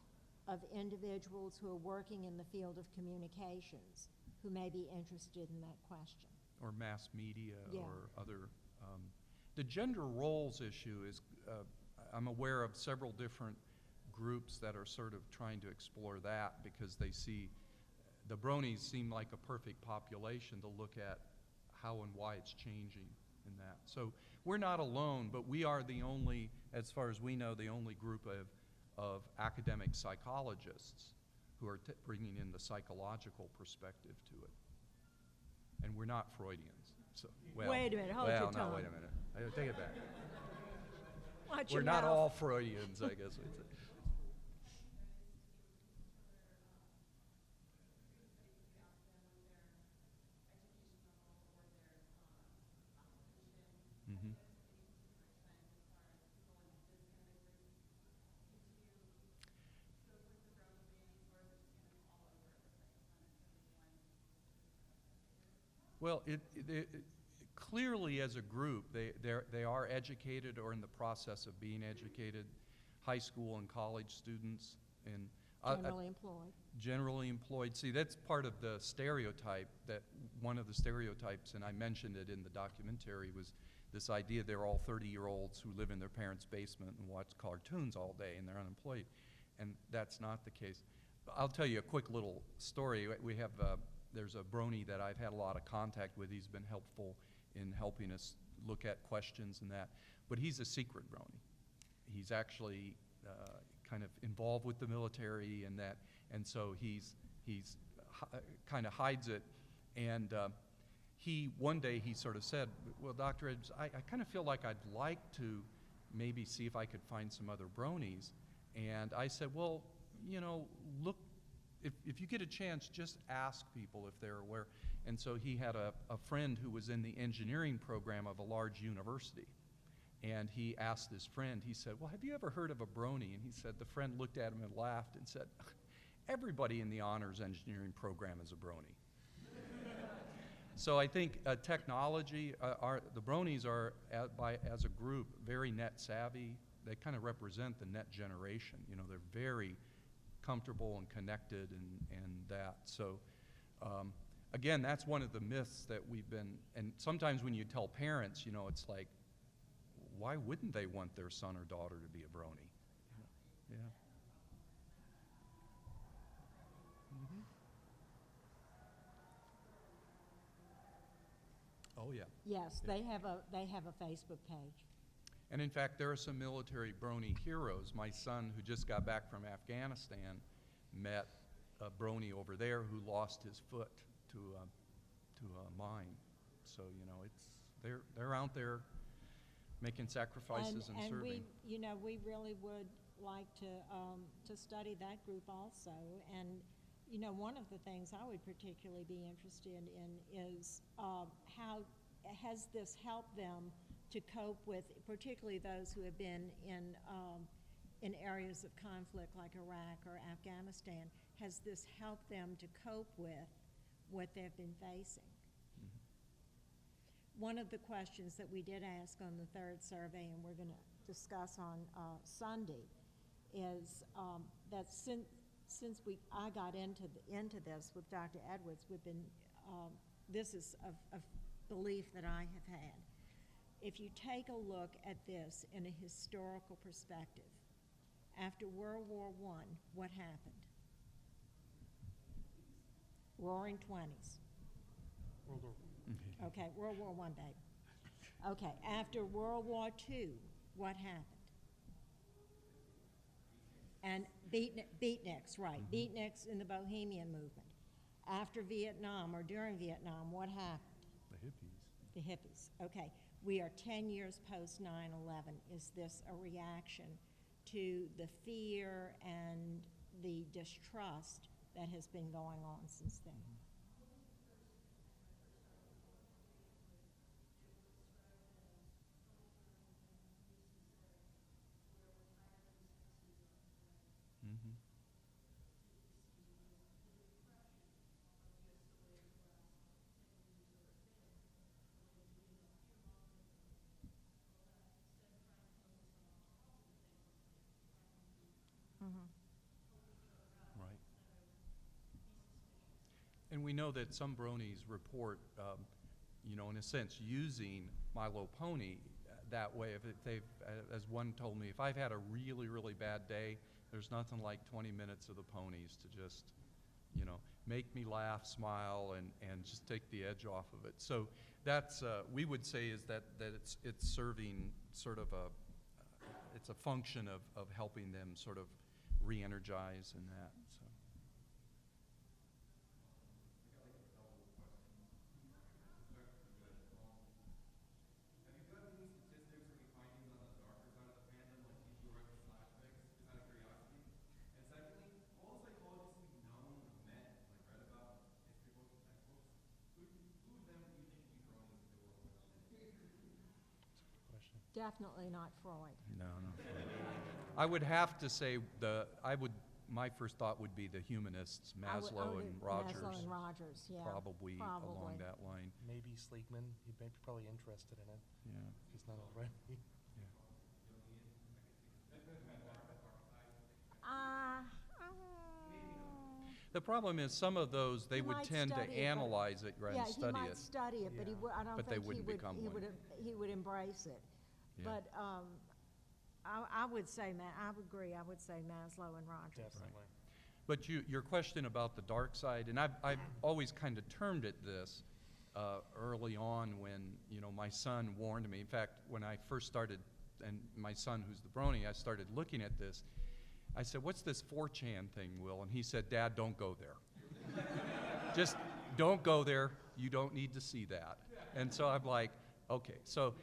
of individuals who are working in the field of communications who may be interested in that question.
Or mass media,
Yeah.
or other. The gender roles issue is, I'm aware of several different groups that are sort of trying to explore that, because they see the bronies seem like a perfect population to look at how and why it's changing in that. So we're not alone, but we are the only, as far as we know, the only group of academic psychologists who are bringing in the psychological perspective to it. And we're not Freudians. So, well,
Wait a minute, hold
well,
your
no,
tongue.
wait a minute. I take it back.
Watch
We're
your
not
mouth.
all Freudians, I guess we'd say. Mhm. Well, clearly as a group, they are educated or in the process of being educated, high school and college students, and
Generally employed.
generally employed. See, that's part of the stereotype, that one of the stereotypes, and I mentioned it in the documentary, was this idea they're all 30-year-olds who live in their parents' basement and watch cartoons all day and they're unemployed. And that's not the case. I'll tell you a quick little story. We have, there's a brony that I've had a lot of contact with. He's been helpful in helping us look at questions and that. But he's a secret brony. He's actually kind of involved with the military and that, and so he's kind of hides it. And one day he sort of said, well, Dr. Edwards, I kind of feel like I'd like to maybe see if I could find some other bronies. And I said, well, you know, look, if you get a chance, just ask people if they're aware. And so he had a friend who was in the engineering program of a large university. And he asked his friend, he said, well, have you ever heard of a brony? And he said, the friend looked at him and laughed and said, everybody in the honors engineering program is a brony. So I think technology, the bronies are, as a group, very net savvy. They kind of represent the net generation. You know, they're very comfortable and connected and that. So again, that's one of the myths that we've been, and sometimes when you tell parents, you know, it's like, why wouldn't they want their son or daughter to be a brony? Yeah. Mm-hmm. Oh yeah.
Yes, they have a Facebook page.
And in fact, there are some military brony heroes. My son, who just got back from Afghanistan, met a brony over there who lost his foot to a mine. So you know, they're out there making sacrifices and serving.
We, you know, we really would like to study that group also. And you know, one of the things I would particularly be interested in is how has this helped them to cope with, particularly those who have been in areas of conflict like Iraq or Afghanistan, has this helped them to cope with what they've been facing? One of the questions that we did ask on the third survey, and we're going to discuss on Sunday, is that since I got into this with Dr. Edwards, we've been this is a belief that I have had. If you take a look at this in a historical perspective, after World War I, what happened? Roaring 20s.
World War
Okay, World War I, babe. Okay, after World War II, what happened? And beatniks, right, beatniks in the Bohemian movement. After Vietnam, or during Vietnam, what happened?
The hippies.
The hippies, okay. We are 10 years post 9/11. Is this a reaction to the fear and the distrust that has been going on since then?
Mm-hmm. Right. And we know that some bronies report, in a sense, using Milo Pony that way. If they've, as one told me, if I've had a really, really bad day, there's nothing like 20 minutes of the ponies to just, make me laugh, smile, and just take the edge off of it. So that's, we would say is that it's serving sort of it's a function of helping them sort of re-energize in that. So.
Have you got any statistics or any findings on the darker side of the fandom, like people who write the slash fics, just out of curiosity? And secondly, all the psychologists you've known, met, read about, history books and textbooks, who of them do you think would be throwing this into the world?
question.
Definitely not Freud.
No. I would have to say my first thought would be the humanists, Maslow and Rogers.
Maslow and Rogers, yeah.
Probably along that line.
Maybe Sleekman. He'd be probably interested in it.
Yeah.
If he's not already.
The problem is some of those, they
He
would
might
tend to
study it, but-
analyze it rather
Yeah,
than
he
study
might
it.
study it, but I don't
But they
think
wouldn't become one.
he would embrace it.
Yeah.
But I would say, I would agree, I would say Maslow and Rogers.
Definitely.
But your question about the dark side, and I've always kind of termed it this early on when, my son warned me. In fact, when I first started, and my son, who's the Brony, I started looking at this, I said, what's this 4chan thing, Will? And he said, Dad, don't go there. Just don't go there. You don't need to see that. And so I'm like, okay. So,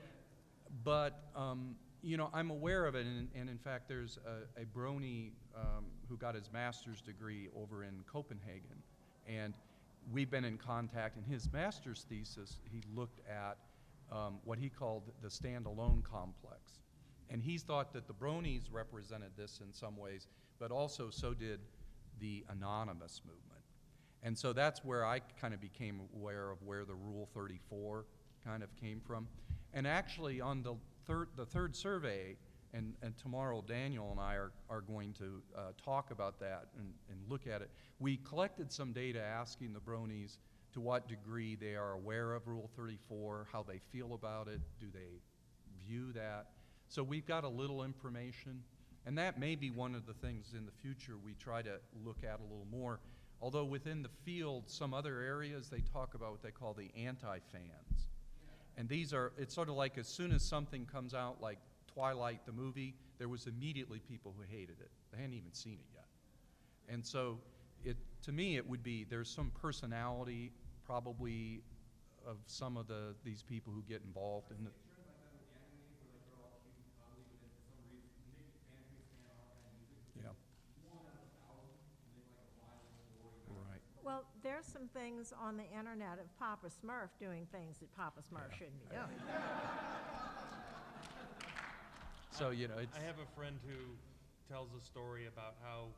but, I'm aware of it, and in fact, there's a Brony who got his master's degree over in Copenhagen, and we've been in contact. In his master's thesis, he looked at what he called the standalone complex, and he thought that the Bronies represented this in some ways, but also so did the anonymous movement. And so that's where I kind of became aware of where the Rule 34 kind of came from. And actually on the third survey, and tomorrow Daniel and I are going to talk about that and look at it. We collected some data asking the Bronies to what degree they are aware of Rule 34, how they feel about it, do they view that. So we've got a little information, and that may be one of the things in the future we try to look at a little more. Although within the field, some other areas, they talk about what they call the anti-fans. And it's sort of like as soon as something comes out like Twilight, the movie, there was immediately people who hated it. They hadn't even seen it yet. And so to me, it would be, there's some personality probably of some of these people who get involved in it. Yeah. Right.
Well, there's some things on the internet of Papa Smurf doing things that Papa Smurf shouldn't be doing.
So, it's...
I have a friend who tells a story about how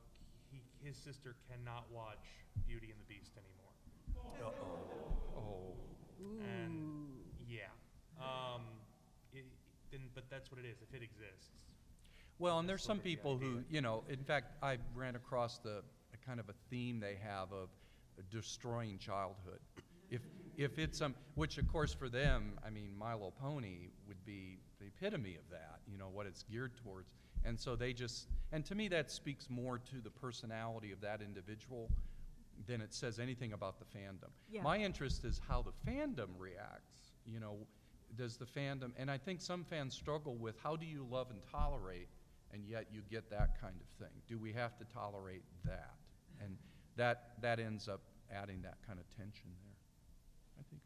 his sister cannot watch Beauty and the Beast anymore.
Oh.
And yeah, but that's what it is. If it exists.
Well, and
That's
there's some
sort of the
people who,
idea.
you know, in fact, I ran across a kind of a theme they have of destroying childhood. If it's which of course for them, I mean, My Little Pony would be the epitome of that, you know, what it's geared towards. And so they just, and to me that speaks more to the personality of that individual than it says anything about the fandom.
Yeah.
My interest is how the fandom reacts, you know, does the fandom, and I think some fans struggle with how do you love and tolerate, and yet you get that kind of thing. Do we have to tolerate that? And that ends up adding that kind of tension there. I think.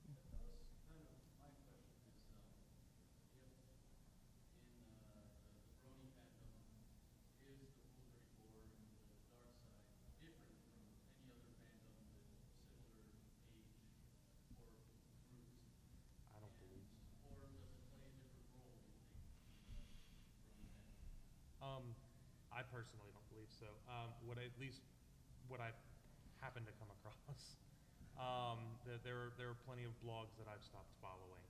I don't believe so. I personally don't believe so. What I've happened to come across, there are plenty of blogs that I've stopped following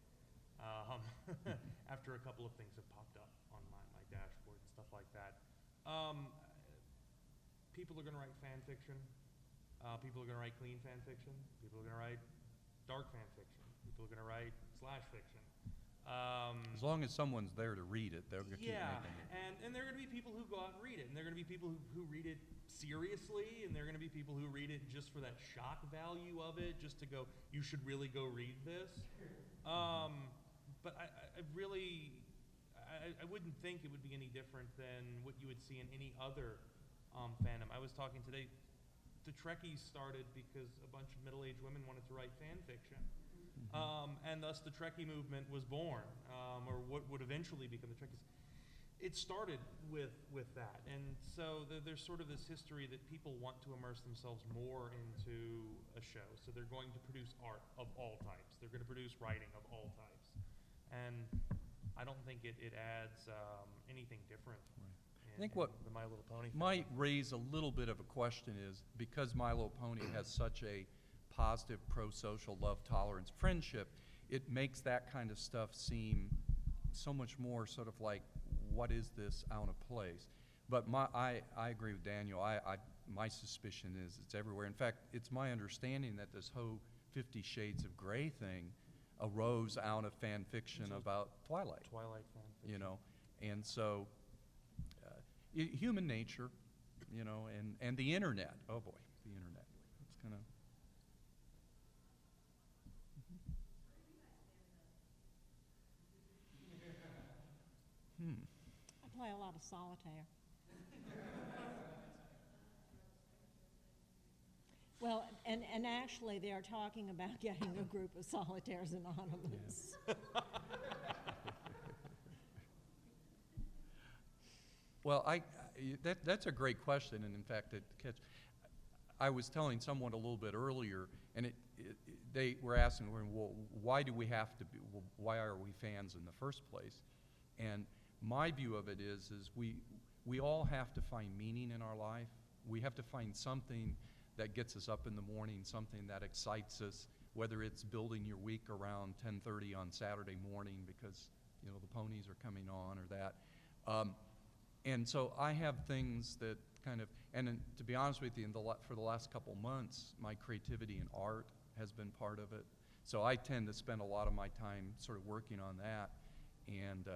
after a couple of things have popped up on my dashboard and stuff like that. People are going to write fan fiction. People are going to write clean fan fiction. People are going to write dark fan fiction. People are going to write slash fiction.
As long as someone's there to read it, they're going to keep
Yeah,
making it.
and there are going to be people who go out and read it, and there are going to be people who read it seriously, and there are going to be people who read it just for that shock value of it, just to go, you should really go read this. But I really, I wouldn't think it would be any different than what you would see in any other fandom. I was talking today, the Trekkies started because a bunch of middle-aged women wanted to write fan fiction. And thus the Trekkie movement was born, or what would eventually become the Trekkies. It started with that, and so there's sort of this history that people want to immerse themselves more into a show, so they're going to produce art of all types. They're going to produce writing of all types, and I don't think it adds anything different.
I think what
the My Little Pony
might raise a little bit of a question is, because My Little Pony has such a positive pro-social love, tolerance, friendship, it makes that kind of stuff seem so much more sort of like, what is this out of place? But I agree with Daniel. My suspicion is it's everywhere. In fact, it's my understanding that this whole 50 Shades of Grey thing arose out of fan fiction about Twilight,
fan fiction.
you know. And so human nature, you know, and the internet. Oh boy, the internet. It's kind of.
I play a lot of solitaire. Well, and actually, they are talking about getting a group of solitaires anonymous.
Well, that's a great question, and in fact, I was telling someone a little bit earlier, and they were asking, well, why do we have to be? Well, why are we fans in the first place? And my view of it is we all have to find meaning in our life. We have to find something that gets us up in the morning, something that excites us, whether it's building your week around 10:30 on Saturday morning because, you know, the ponies are coming on or that. And so I have things that kind of, and to be honest with you, for the last couple months, my creativity in art has been part of it. So I tend to spend a lot of my time sort of working on that. And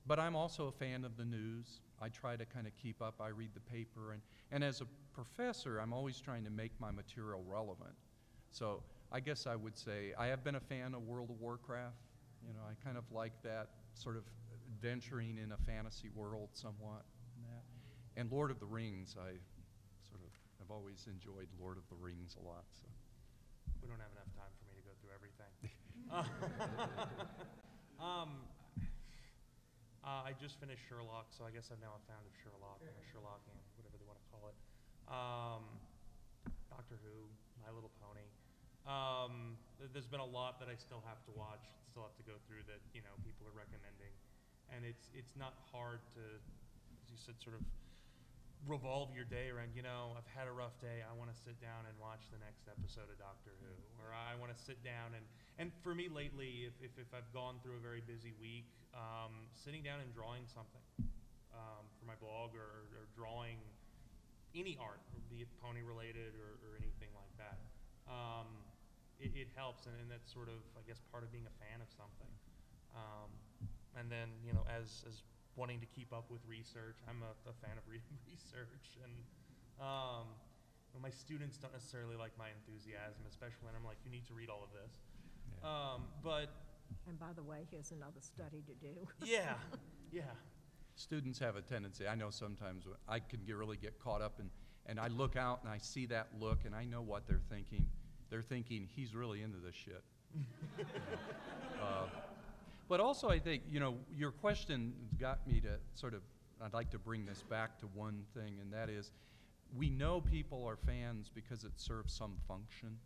but I'm also a fan of the news. I try to kind of keep up. I read the paper, and as a professor, I'm always trying to make my material relevant. So I guess I would say I have been a fan of World of Warcraft. You know, I kind of like that sort of adventuring in a fantasy world somewhat. And Lord of the Rings, I sort of have always enjoyed Lord of the Rings a lot. So.
We don't have enough time for me to go through everything. I just finished Sherlock, so I guess I'm now a fan of Sherlock, or Sherlockian, whatever they want to call it. Doctor Who, My Little Pony. There's been a lot that I still have to watch, still have to go through that, you know, people are recommending. And it's not hard to, as you said, sort of revolve your day around, I've had a rough day, I want to sit down and watch the next episode of Doctor Who, or I want to sit down and for me lately, if I've gone through a very busy week, sitting down and drawing something for my blog, or drawing any art, be it pony related or anything like that, it helps, and that's sort of, I guess, part of being a fan of something. And then, as wanting to keep up with research, I'm a fan of reading research, and my students don't necessarily like my enthusiasm, especially when I'm like, you need to read all of this.
Yeah.
But
And by the way, here's another study to do.
yeah.
Students have a tendency, I know sometimes I can really get caught up and I look out and I see that look and I know what they're thinking. They're thinking, he's really into this shit. But also I think, your question got me to I'd like to bring this back to one thing, and that is, we know people are fans because it serves some function.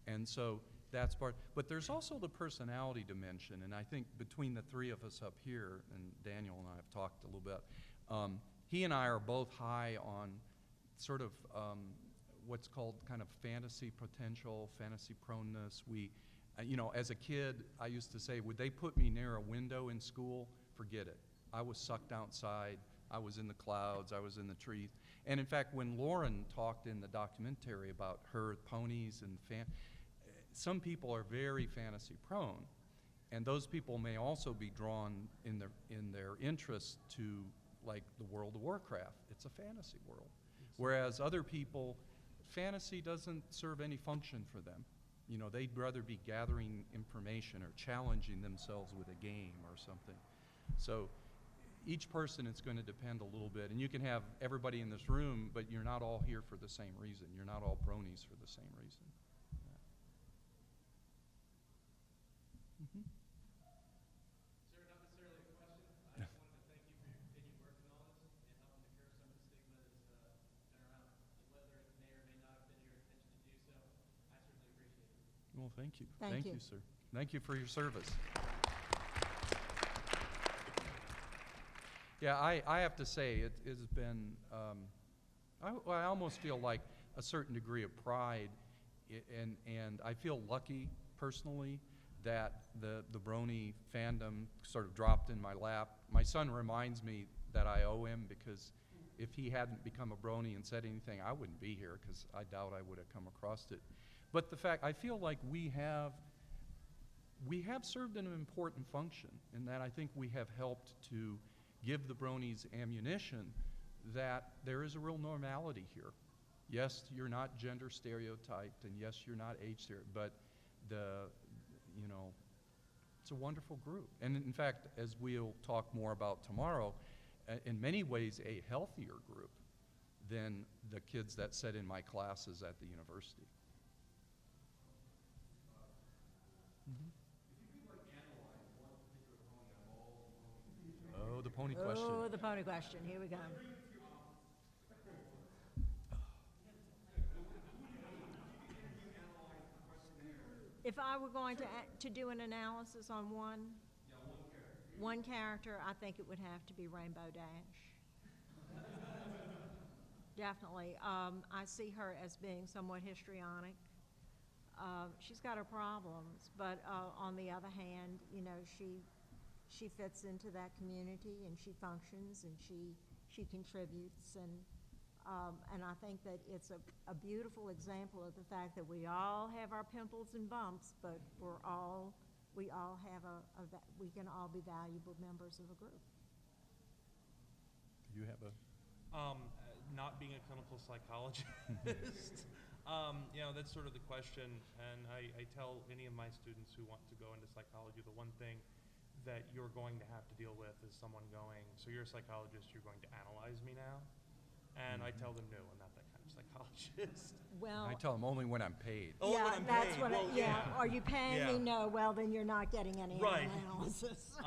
And so that's part, but there's also the personality dimension, and I think between the three of us up here, and Daniel and I have talked a little bit, he and I are both high on what's called kind of fantasy potential, fantasy proneness. We, as a kid, I used to say, would they put me near a window in school? Forget it. I was sucked outside. I was in the clouds. I was in the trees. And in fact, when Lauren talked in the documentary about her ponies and some people are very fantasy prone, and those people may also be drawn in their interest to, like, the World of Warcraft. It's a fantasy world. Whereas other people, fantasy doesn't serve any function for them. They'd rather be gathering information or challenging themselves with a game or something. So each person, it's going to depend a little bit. And you can have everybody in this room, but you're not all here for the same reason. You're not all bronies for the same reason. Mm-hmm.
Sir, not necessarily a question. I just wanted to thank you for your continued work in all this and helping to curb some of the stigma that's been around. Whether it may or may not have been your intention to do so, I certainly appreciate it.
Well, thank you.
Thank you.
Sir. Thank you for your service. Yeah, I have to say, it has been, I almost feel like a certain degree of pride, and I feel lucky personally that the Brony fandom sort of dropped in my lap. My son reminds me that I owe him, because if he hadn't become a Brony and said anything, I wouldn't be here, because I doubt I would have come across it. But the fact, I feel like we have served an important function, in that I think we have helped to give the Bronies ammunition that there is a real normality here. Yes, you're not gender stereotyped, and yes, you're not age stereotyped, but it's a wonderful group. And in fact, as we'll talk more about tomorrow, in many ways a healthier group than the kids that sat in my classes at the university. Mm-hmm. Oh, the pony question.
Oh, the pony question. Here we go. If I were going to do an analysis on one character, I think it would have to be Rainbow Dash. Definitely. I see her as being somewhat histrionic. She's got her problems, but on the other hand, she fits into that community, and she functions, and she contributes, and I think that it's a beautiful example of the fact that we all have our pimples and bumps, but we can all be valuable members of a group.
Do you have a?
Not being a clinical psychologist, that's sort of the question, and I tell any of my students who want to go into psychology, the one thing that you're going to have to deal with is someone going, so you're a psychologist, you're going to analyze me now? And I tell them, no, I'm not that kind of psychologist.
Well,
I tell them only when I'm paid.
Oh, when
yeah,
I'm
that's
paid.
what.
Well,
Yeah. Are you paying me?
Yeah.
No. Well, then you're not getting any
Right.
analysis.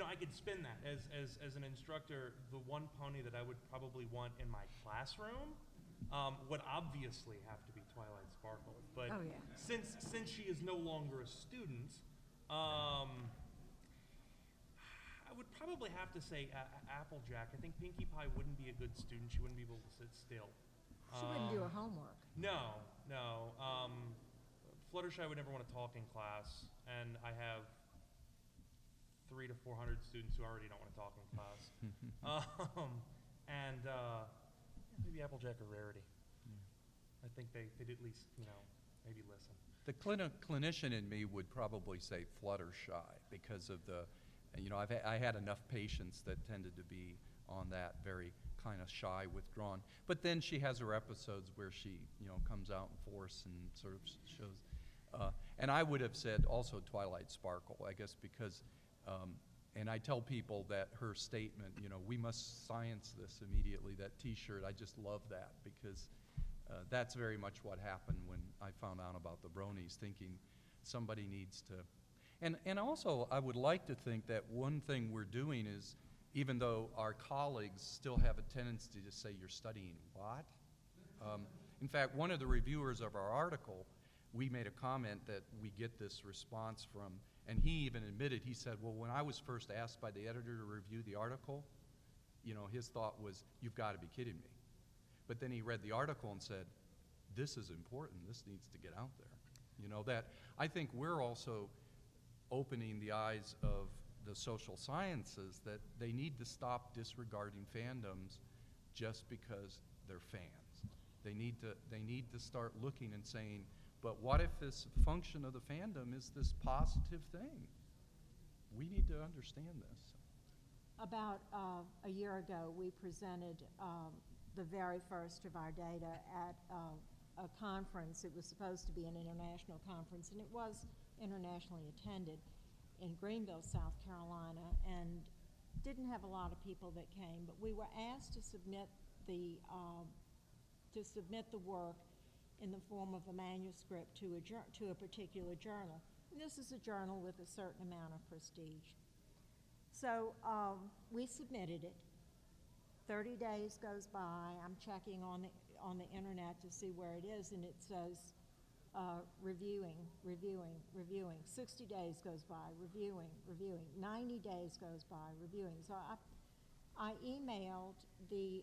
I could spin that as an instructor. The one pony that I would probably want in my classroom would obviously have to be Twilight Sparkle. But
Oh, yeah.
since she is no longer a student, I I would probably have to say Applejack. I think Pinkie Pie wouldn't be a good student. She wouldn't be able to sit still.
She wouldn't do her homework.
No, no. Fluttershy would never want to talk in class, and I have 300 to 400 students who already don't want to talk in class. Maybe Applejack or Rarity. I think they'd at least, maybe listen.
The clinician in me would probably say Fluttershy because of the, I had enough patients that tended to be on that very kind of shy, withdrawn. But then she has her episodes where she, comes out in force and sort of shows. And I would have said also Twilight Sparkle, I guess, because, and I tell people that her statement, we must science this immediately, that T-shirt, I just love that because that's very much what happened when I found out about the Bronies, thinking somebody needs to. And also, I would like to think that one thing we're doing is, even though our colleagues still have a tendency to say, you're studying what? In fact, one of the reviewers of our article, we made a comment that we get this response from, and he even admitted, he said, well, when I was first asked by the editor to review the article, his thought was, you've got to be kidding me. But then he read the article and said, this is important, this needs to get out there. That I think we're also opening the eyes of the social sciences that they need to stop disregarding fandoms just because they're fans. They need to start looking and saying, but what if this function of the fandom is this positive thing? We need to understand this.
About a year ago, we presented the very first of our data at a conference. It was supposed to be an international conference, and it was internationally attended in Greenville, South Carolina, and didn't have a lot of people that came, but we were asked to submit the work in the form of a manuscript to a particular journal. And this is a journal with a certain amount of prestige. So we submitted it. 30 days goes by. I'm checking on the internet to see where it is, and it says reviewing. 60 days goes by, reviewing. 90 days goes by, reviewing. So I emailed the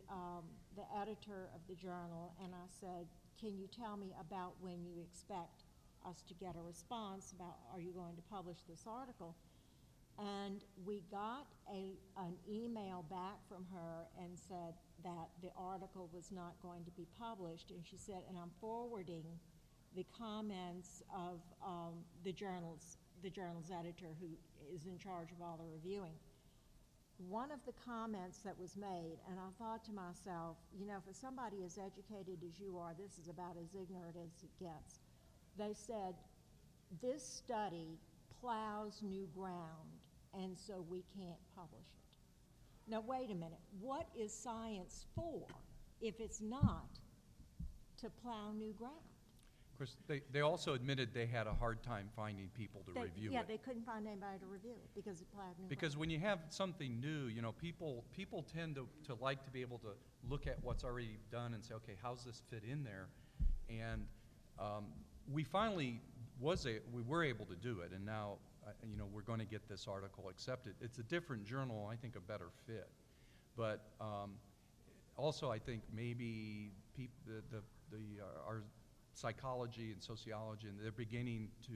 editor of the journal, and I said, can you tell me about when you expect us to get a response about, are you going to publish this article? And we got an email back from her and said that the article was not going to be published, and she said, and I'm forwarding the comments of the journal's editor, who is in charge of all the reviewing. One of the comments that was made, and I thought to myself, for somebody as educated as you are, this is about as ignorant as it gets. They said, this study plows new ground, and so we can't publish it. Now, wait a minute. What is science for if it's not to plow new ground?
Of course, they also admitted they had a hard time finding people to review it.
They couldn't find anybody to review it because it plowed new
Because
ground.
when you have something new, people tend to like to be able to look at what's already done and say, okay, how's this fit in there? And we finally we were able to do it, and now we're going to get this article accepted. It's a different journal, I think a better fit. But also I think maybe our psychology and sociology, and they're beginning to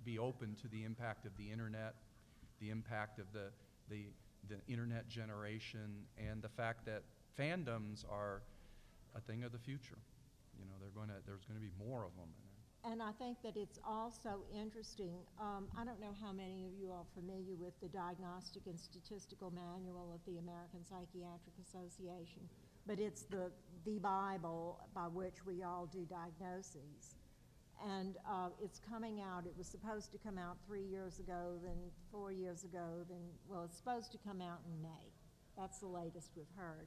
be open to the impact of the internet, the impact of the internet generation, and the fact that fandoms are a thing of the future. There's going to be more of them.
And I think that it's also interesting, I don't know how many of you are familiar with the Diagnostic and Statistical Manual of the American Psychiatric Association, but it's the Bible by which we all do diagnoses. And it's coming out, it was supposed to come out 3 years ago, then 4 years ago, it's supposed to come out in May. That's the latest we've heard.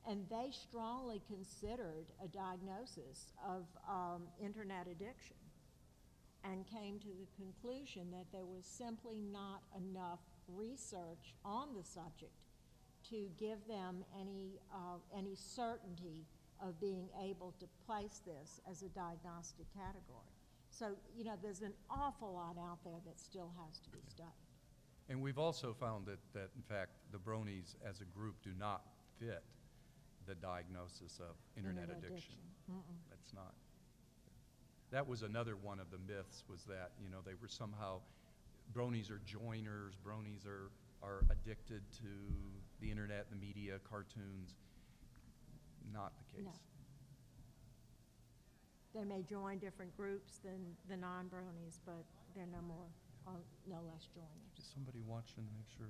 And they strongly considered a diagnosis of internet addiction and came to the conclusion that there was simply not enough research on the subject to give them any certainty of being able to place this as a diagnostic category. So, there's an awful lot out there that still has to be studied.
And we've also found that in fact, the Bronies as a group do not fit the diagnosis of internet addiction. That's not. That was another one of the myths, was that, you know, they were somehow, Bronies are joiners, Bronies are addicted to the internet, the media, cartoons. Not the case.
No. They may join different groups than the non-Bronies, but they're no more, no less joiners.
Is somebody watching to make sure?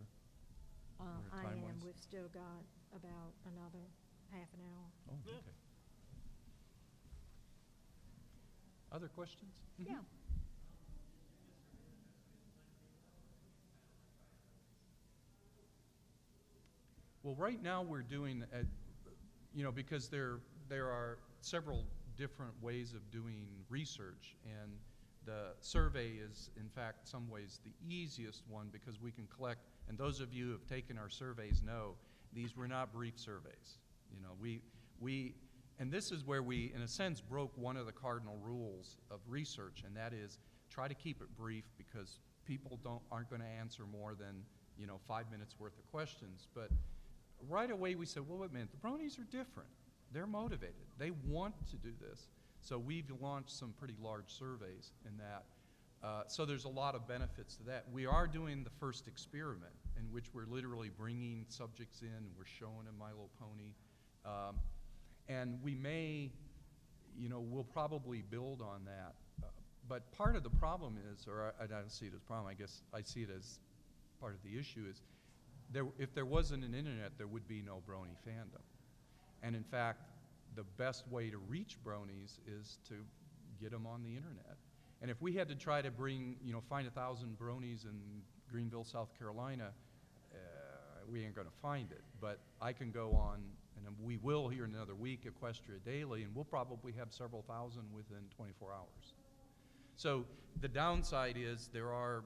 we're
I am.
time-wise?
We've still got about another half an hour.
Oh, okay. Other questions?
Yeah.
Well, right now we're doing, you know, because there are several different ways of doing research, and the survey is, in fact, some ways the easiest one because we can collect, and those of you who have taken our surveys know, these were not brief surveys. You know, and this is where we, in a sense, broke one of the cardinal rules of research, and that is try to keep it brief because people aren't going to answer more than, you know, 5 minutes worth of questions. But right away we said, well, wait a minute, the Bronies are different. They're motivated. They want to do this. So we've launched some pretty large surveys in that. So there's a lot of benefits to that. We are doing the first experiment in which we're literally bringing subjects in and we're showing them My Little Pony. And we may, you know, we'll probably build on that. But part of the problem is, or I don't see it as a problem, I guess I see it as part of the issue is, if there wasn't an internet, there would be no Brony fandom. And in fact, the best way to reach Bronies is to get them on the internet. And if we had to try to bring, you know, find 1,000 Bronies in Greenville, South Carolina, we ain't going to find it. But I can go on, and we will here in another week, Equestria Daily, and we'll probably have several thousand within 24 hours. So the downside is there are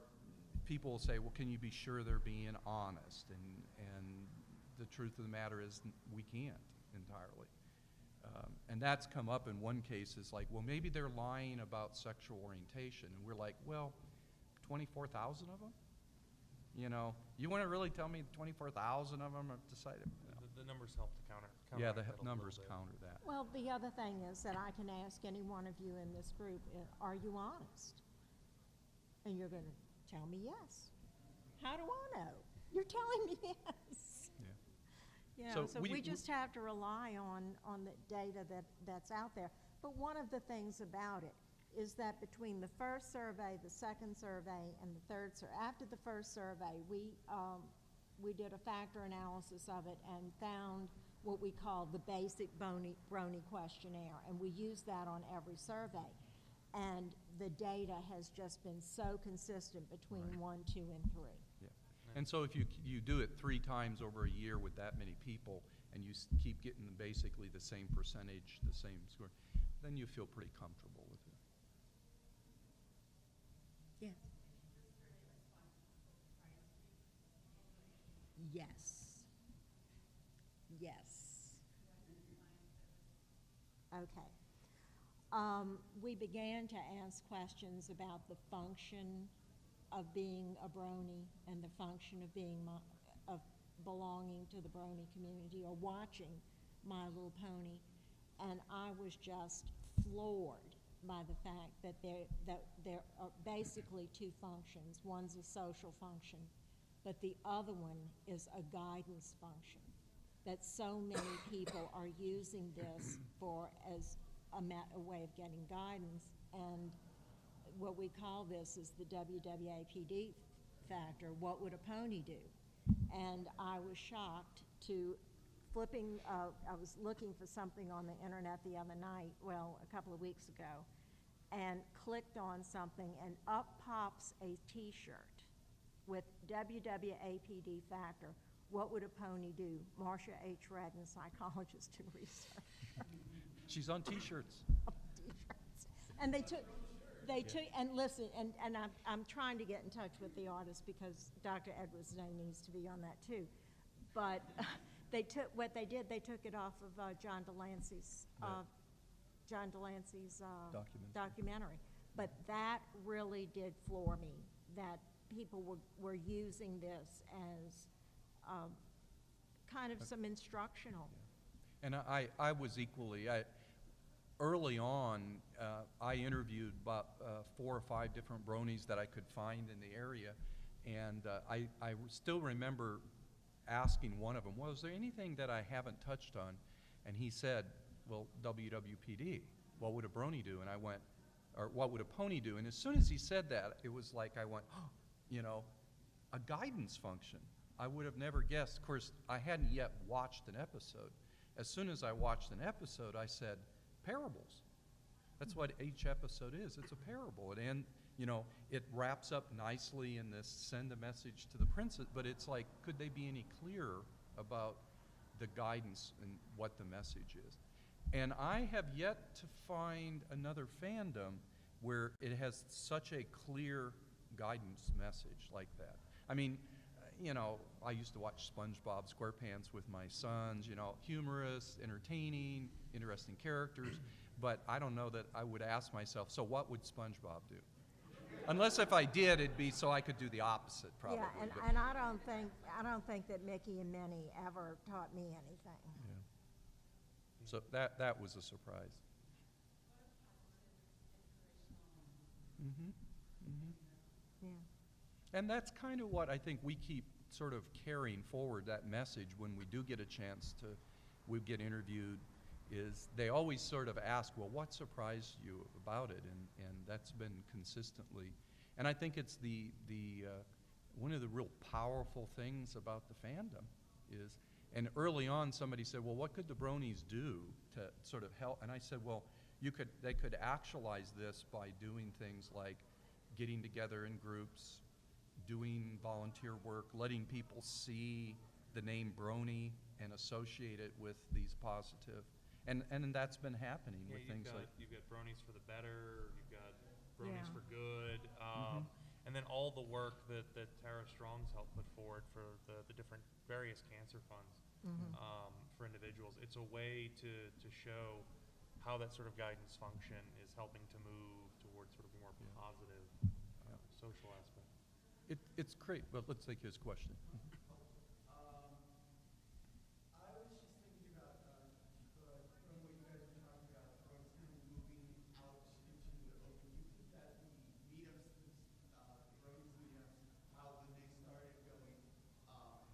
people will say, well, can you be sure they're being honest? And the truth of the matter is we can't entirely. And that's come up in one case is like, well, maybe they're lying about sexual orientation. And we're like, well, 24,000 of them? You know, you want to really tell me 24,000 of them have decided? You know.
The numbers help to counter.
Yeah, the
counteract that a
numbers
little bit.
counter that.
Well, the other thing is that I can ask any one of you in this group, are you honest? And you're going to tell me yes. How do I know? You're telling me yes.
Yeah.
Yeah,
So
so we just have to rely on the data that's out there. But one of the things about it is that between the first survey, the second survey, and the third survey, after the first survey, we did a factor analysis of it and found what we call the basic Brony questionnaire, and we use that on every survey. And the data has just been so consistent between
Right.
1, 2, and 3.
Yeah. And so if you do it 3 times over a year with that many people, and you keep getting basically the same percentage, the same score, then you feel pretty comfortable with it.
Yes. Yes. Yes. Okay. We began to ask questions about the function of being a Brony and the function of being of belonging to the Brony community or watching My Little Pony, and I was just floored by the fact that there are basically 2 functions. One's a social function, but the other one is a guidance function. That so many people are using this as a way of getting guidance, and what we call this is the WWAPD factor. What would a pony do? And I was shocked to flipping, I was looking for something on the internet the other night, well, a couple of weeks ago, and clicked on something, and up pops a t-shirt with WWAPD factor. What would a pony do? Marcia H. Redden, psychologist and researcher.
She's on T-shirts.
T-shirts. And they took, and listen, and I'm trying to get in touch with the artist because Dr. Edwards' name needs to be on that too. But they took it off of John Delancey's documentary. But that really did floor me, that people were using this as kind of some instructional.
And I was equally, early on, I interviewed about 4 or 5 different bronies that I could find in the area, and I still remember asking one of them, well, is there anything that I haven't touched on? And he said, well, WWPD, what would a brony do? And I went, or what would a pony do? And as soon as he said that, it was like I went, oh, you know, a guidance function. I would have never guessed. Of course, I hadn't yet watched an episode. As soon as I watched an episode, I said, parables. That's what each episode is. It's a parable. And, you know, it wraps up nicely in this send a message to the princess, but it's like, could they be any clearer about the guidance and what the message is? And I have yet to find another fandom where it has such a clear guidance message like that. I mean, you know, I used to watch SpongeBob SquarePants with my sons, you know, humorous, entertaining, interesting characters, but I don't know that I would ask myself, so what would SpongeBob do? Unless if I did, it'd be so I could do the opposite, probably.
Yeah,
but-
and I don't think that Mickey and Minnie ever taught me anything.
Yeah. So that was a surprise. Mm-hmm. Mm-hmm.
Yeah.
And that's kind of what I think we keep sort of carrying forward, that message when we do get a chance to, we get interviewed, is they always sort of ask, well, what surprised you about it? And that's been consistently, and I think it's the one of the real powerful things about the fandom is, and early on somebody said, well, what could the Bronies do to sort of help? And I said, well, they could actualize this by doing things like getting together in groups, doing volunteer work, letting people see the name Brony and associate it with these positive. And that's been happening
Yeah,
with things like,
you've got Bronies for the better, you've got Bronies
Yeah.
for good, and then all the work that Tara Strong's helped put forward for the different various cancer funds for individuals. It's a way to show how that sort of guidance function is helping to move towards sort of a more positive social aspect.
it's great, but let's take his question.
I was just thinking about, from what you guys were talking about, from kind of moving out into the open. Do you think that the meetups, Brony's meetups, how when they started going,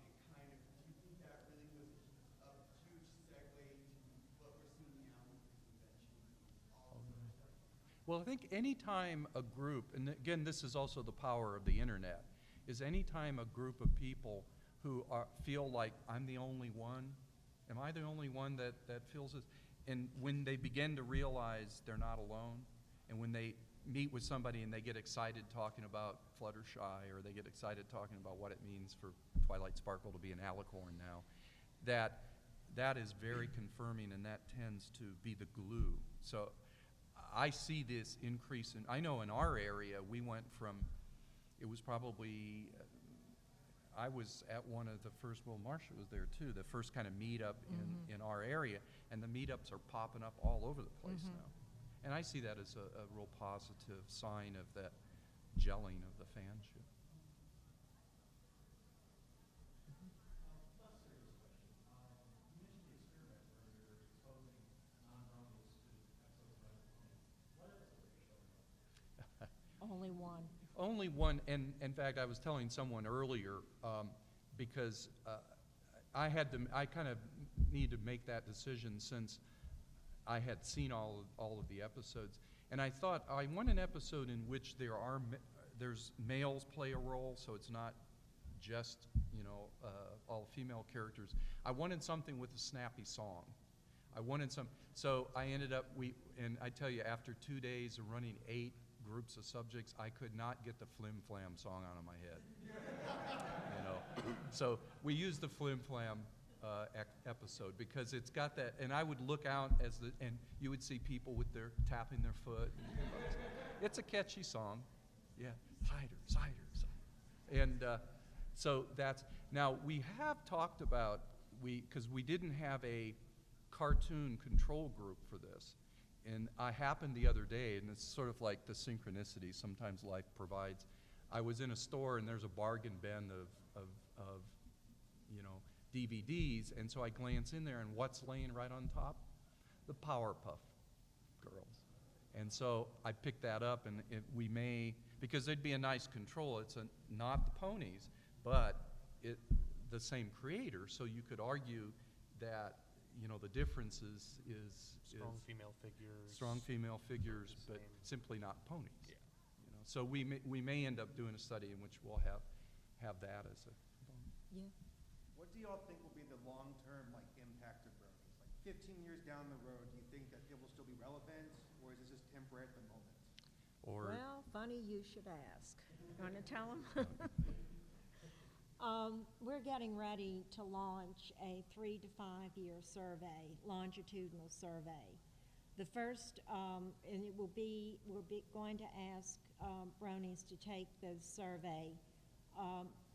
it kind of, do you think that really was a huge segue to what we're seeing now with the conventions and all of that stuff?
Well, I think anytime a group, and again, this is also the power of the internet, is anytime a group of people who feel like I'm the only one, am I the only one that feels this? And when they begin to realize they're not alone, and when they meet with somebody and they get excited talking about Fluttershy, or they get excited talking about what it means for Twilight Sparkle to be an alicorn now, that is very confirming, and that tends to be the glue. So I see this increase in, I know in our area, we went from, it was probably, I was at one of the first, well, Marcia was there too, the first kind of meetup in our area, and the meetups are popping up all over the place now. And I see that as a real positive sign of that gelling of the fanship.
Less serious question. You mentioned the experiment where you're exposing non-Bronies to episodes of Bronies. What episode are you showing them?
Only one.
Only one, and in fact, I was telling someone earlier, because I kind of need to make that decision since I had seen all of the episodes, and I thought I want an episode in which there's males play a role, so it's not just all female characters. I wanted something with a snappy song. I wanted so I ended up and I tell you, after 2 days of running 8 groups of subjects, I could not get the Flim Flam song out of my head. So we used the Flim Flam episode because it's got that, and I would look out and you would see people with their tapping their foot. It's a catchy song, yeah. Cider. And so now we have talked about because we didn't have a cartoon control group for this. And I happened the other day, and it's sort of like the synchronicity sometimes life provides. I was in a store and there's a bargain bin of DVDs, and so I glance in there, and what's laying right on top? The Powerpuff Girls. And so I picked that up, and we may, because it'd be a nice control. It's not the ponies, but the same creator, so you could argue that the difference is
Strong female figures.
strong female figures,
the
but
same.
simply not ponies.
Yeah.
So we may end up doing a study in which we'll have that as a
Yeah.
What do y'all think will be the long-term impact of Bronies? 15 years down the road, do you think that it will still be relevant, or is this just temporary at the moment?
or
Well, funny you should ask. You want to tell them? We're getting ready to launch a 3 to 5 year survey, longitudinal survey. The first, and we're going to ask Bronies to take the survey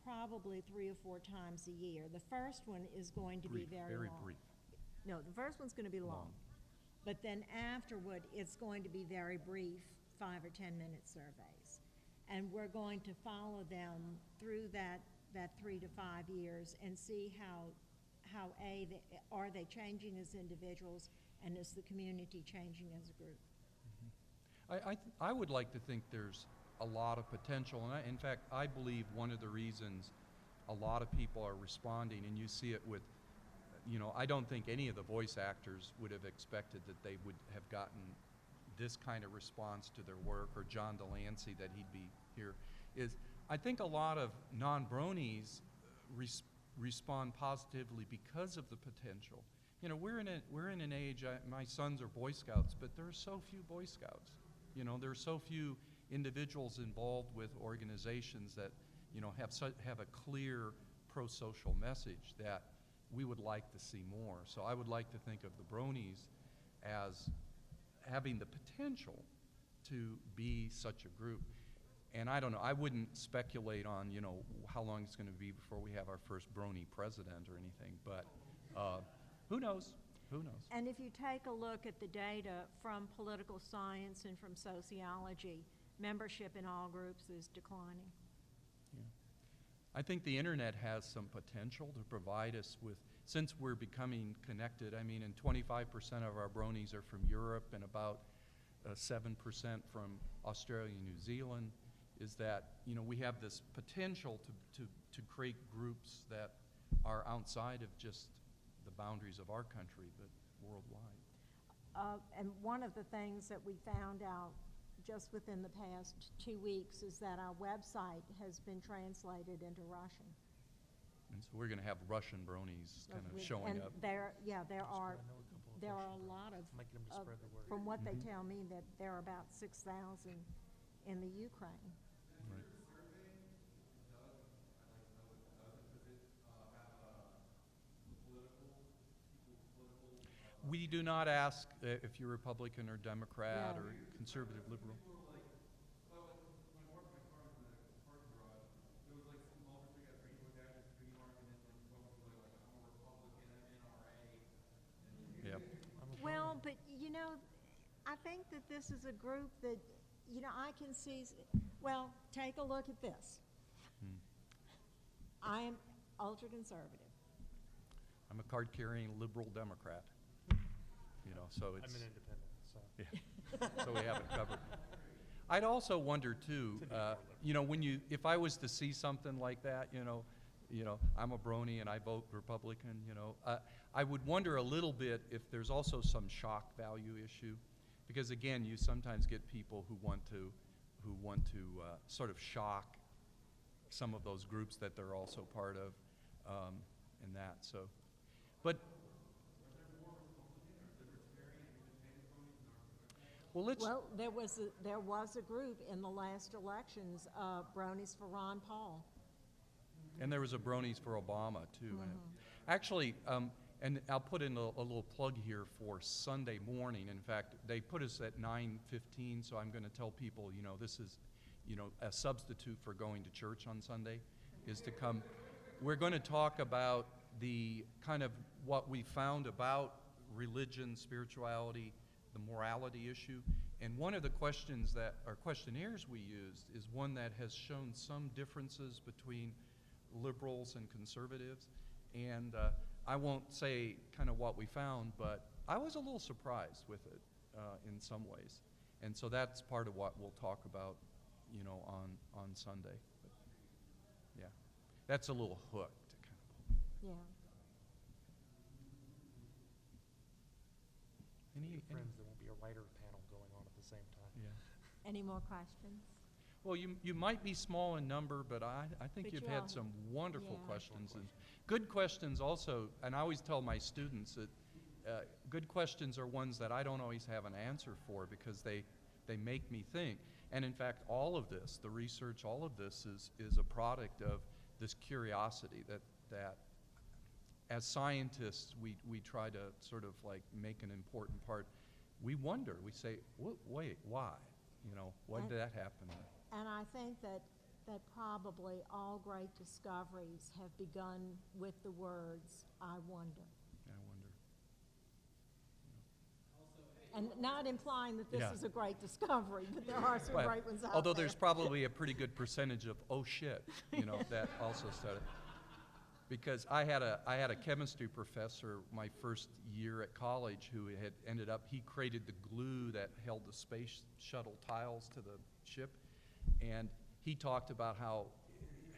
probably 3 or 4 times a year. The first one is going to
brief,
be very long.
brief.
No, the first one's going to be long. But then afterward, it's going to be very brief, 5 or 10 minute surveys. And we're going to follow them through that 3 to 5 years and see how are they changing as individuals, and is the community changing as a group?
I would like to think there's a lot of potential, and in fact, I believe one of the reasons a lot of people are responding, and you see it with, I don't think any of the voice actors would have expected that they would have gotten this kind of response to their work, or John Delancey, that he'd be here, is I think a lot of non-Bronies respond positively because of the potential. We're in an age, my sons are Boy Scouts, but there are so few Boy Scouts. There are so few individuals involved with organizations that, have a clear pro-social message that we would like to see more. So I would like to think of the Bronies as having the potential to be such a group. And I don't know, I wouldn't speculate on, how long it's going to be before we have our first Brony president or anything, but who knows? Who knows?
And if you take a look at the data from political science and from sociology, membership in all groups is declining.
Yeah. I think the internet has some potential to provide us with, since we're becoming connected, and 25% of our Bronies are from Europe and about 7% from Australia and New Zealand, is that, we have this potential to create groups that are outside of just the boundaries of our country, but worldwide.
And one of the things that we found out just within the past 2 weeks is that our website has been translated into Russian.
And so we're going to have Russian Bronies kind of showing
and
up.
there are
I know a couple of
there are
Russian
a lot of,
Bronies. Might get them to spread the word.
from what they tell me, that there are about 6,000 in the Ukraine.
Right. We do not ask if you're Republican or Democrat
Yeah.
or conservative, liberal. Yeah.
Well, but I think that this is a group that, I can see, well, take a look at this. I am ultra-conservative.
I'm a card-carrying liberal Democrat. So it's.
I'm an independent, so.
Yeah. So we have it covered. I'd also wonder too, if I was to see something like that, I'm a Brony and I vote Republican, I would wonder a little bit if there's also some shock value issue, because again, you sometimes get people who want to sort of shock some of those groups that they're also part of, and that. So, but. Well,
there was a group in the last elections, Bronies for Ron Paul.
And there was a Bronies for Obama, too. Actually, and I'll put in a little plug here for Sunday morning. In fact, they put us at 9:15, so I'm going to tell people, this is, a substitute for going to church on Sunday, is to come. We're going to talk about the kind of what we found about religion, spirituality, the morality issue, And one of the questions that, or questionnaires we used, is one that has shown some differences between liberals and conservatives. And I won't say kind of what we found, but I was a little surprised with it in some ways. And so that's part of what we'll talk about, you know, on Sunday. But, yeah, that's a little hook to kind of pull me.
Yeah.
Any friends, there won't be a writer panel going on at the same time.
Yeah.
Any more questions?
Well, you might be small in number, but I think
But
you've
you
had
all-
some wonderful
yeah.
questions and good questions also. And I always tell my students that good questions are ones that I don't always have an answer for because they make me think. And in fact, all of this, the research, all of this is a product of this curiosity that as scientists, we try to sort of like make an important part. We wonder, we say, wait, why? You know, why did that happen?
And I think that probably all great discoveries have begun with the words, I wonder.
I wonder.
And not implying that this
Yeah.
is a great discovery, but there are some
Well,
great ones out
although
there.
there's probably a pretty good percentage of, oh shit, you know, that also started. Because I had a chemistry professor my first year at college who had ended up, he created the glue that held the space shuttle tiles to the ship. And he talked about how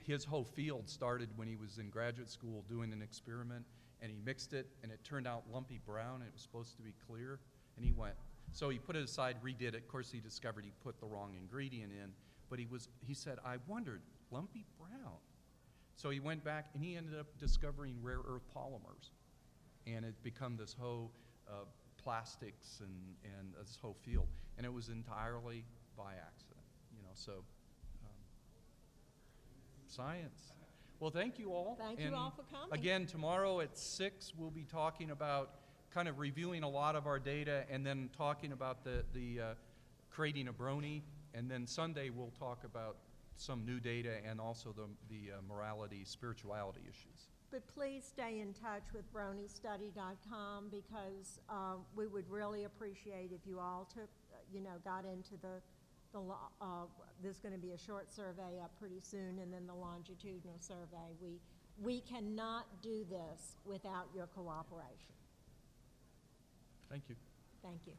his whole field started when he was in graduate school doing an experiment, and he mixed it, and it turned out lumpy brown, and it was supposed to be clear. And he went, so he put it aside, redid it. Of course, he discovered he put the wrong ingredient in, but he said, I wondered, lumpy brown. So he went back and he ended up discovering rare earth polymers. And it become this whole plastics and this whole field. And it was entirely by accident, you know, so science. Well, thank you all.
Thank you
And
all for coming.
Again, tomorrow at 6, we'll be talking about kind of reviewing a lot of our data and then talking about the creating a Brony. And then Sunday, we'll talk about some new data and also the morality, spirituality issues.
But please stay in touch with bronystudy.com because we would really appreciate if you all took, got into there's going to be a short survey up pretty soon and then the longitudinal survey. We cannot do this without your cooperation.
Thank you.
Thank you.